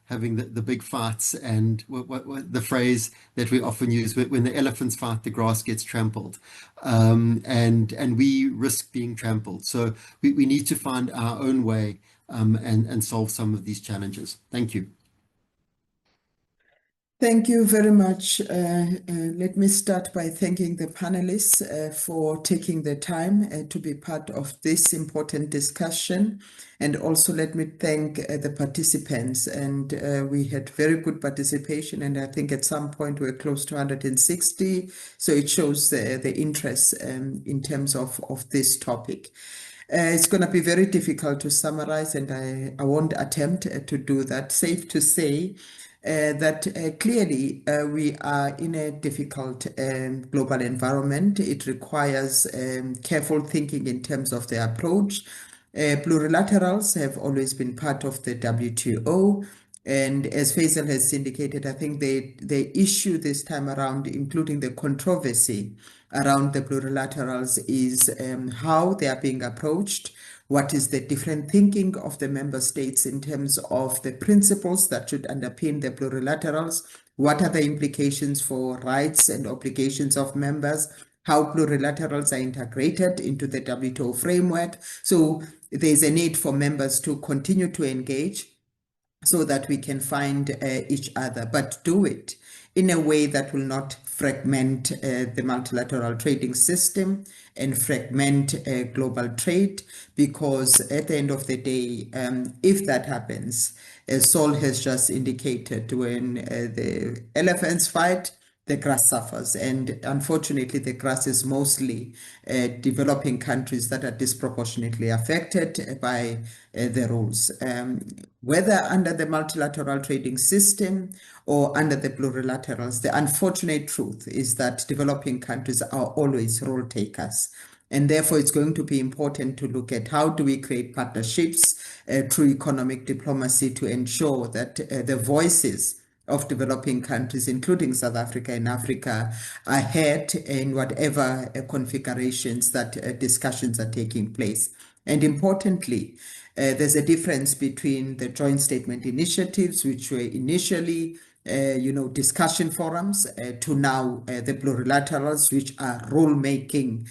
having the big fights, and what the phrase that we often use, when the elephants fight, the grass gets trampled, and we risk being trampled. So we need to find our own way and solve some of these challenges. Thank you. Thank you very much. Let me start by thanking the panelists for taking the time to be part of this important discussion. And also let me thank the participants. And we had very good participation. And I think at some point we're close to 160. So it shows the interest in terms of this topic. It's going to be very difficult to summarize, and I won't attempt to do that. Safe to say that clearly we are in a difficult global environment. It requires careful thinking in terms of the approach. Plurilaterals have always been part of the WTO. And as Faisal has indicated, I think the issue this time around, including the controversy around the plurilaterals, is how they are being approached. What is the different thinking of the member states in terms of the principles that should underpin the plurilaterals? What are the implications for rights and obligations of members? how plurilaterals are integrated into the WTO framework. So there's a need for members to continue to engage so that we can find each other, but do it in a way that will not fragment the multilateral trading system and fragment global trade, because at the end of the day, if that happens, as Saul has just indicated, when the elephants fight, the grass suffers. And unfortunately, the grass is mostly developing countries that are disproportionately affected by the rules. Whether under the multilateral trading system or under the plurilaterals, the unfortunate truth is that developing countries are always rule takers. And therefore, it's going to be important to look at how do we create partnerships through economic diplomacy to ensure that the voices of developing countries, including South Africa and Africa, are heard in whatever configurations that discussions are taking place. And importantly, there's a difference between the joint statement initiatives, which were initially discussion forums, to now the plurilaterals, which are rule-making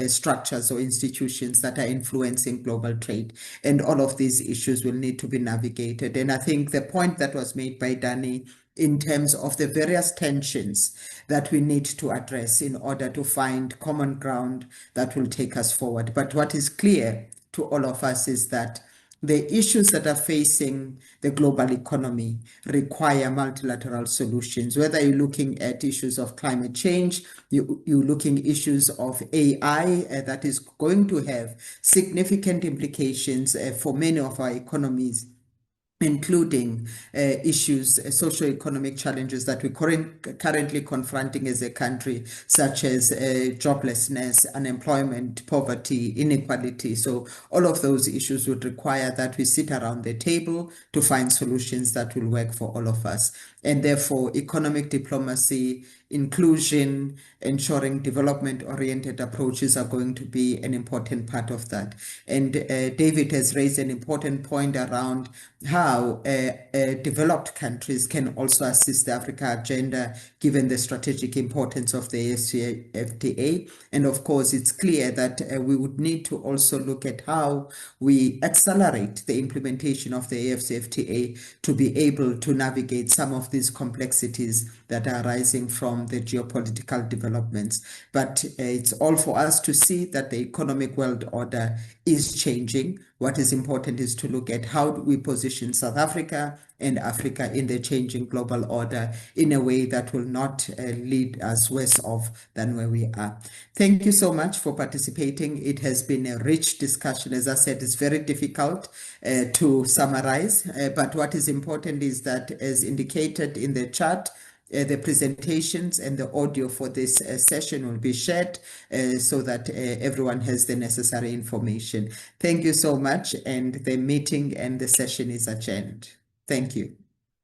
structures or institutions that are influencing global trade. And all of these issues will need to be navigated. And I think the point that was made by Danny in terms of the various tensions that we need to address in order to find common ground that will take us forward. But what is clear to all of us is that the issues that are facing the global economy require multilateral solutions. Whether you're looking at issues of climate change, you're looking at issues of AI that is going to have significant implications for many of our economies, including issues, socio-economic challenges that we're currently confronting as a country, such as joblessness, unemployment, poverty, inequality. So all of those issues would require that we sit around the table to find solutions that will work for all of us. And therefore, economic diplomacy, inclusion, ensuring development-oriented approaches are going to be an important part of that. And David has raised an important point around how developed countries can also assist the Africa agenda, given the strategic importance of the AfCFTA. And of course, it's clear that we would need to also look at how we accelerate the implementation of the AfCFTA to be able to navigate some of these complexities that are arising from the geopolitical developments. But it's all for us to see that the economic world order is changing. What is important is to look at how we position South Africa and Africa in the changing global order in a way that will not lead us worse off than where we are. Thank you so much for participating. It has been a rich discussion. As I said, it's very difficult to summarize, but what is important is that, as indicated in the chat, the presentations and the audio for this session will be shared so that everyone has the necessary information. Thank you so much, and the meeting and the session is adjourned. Thank you.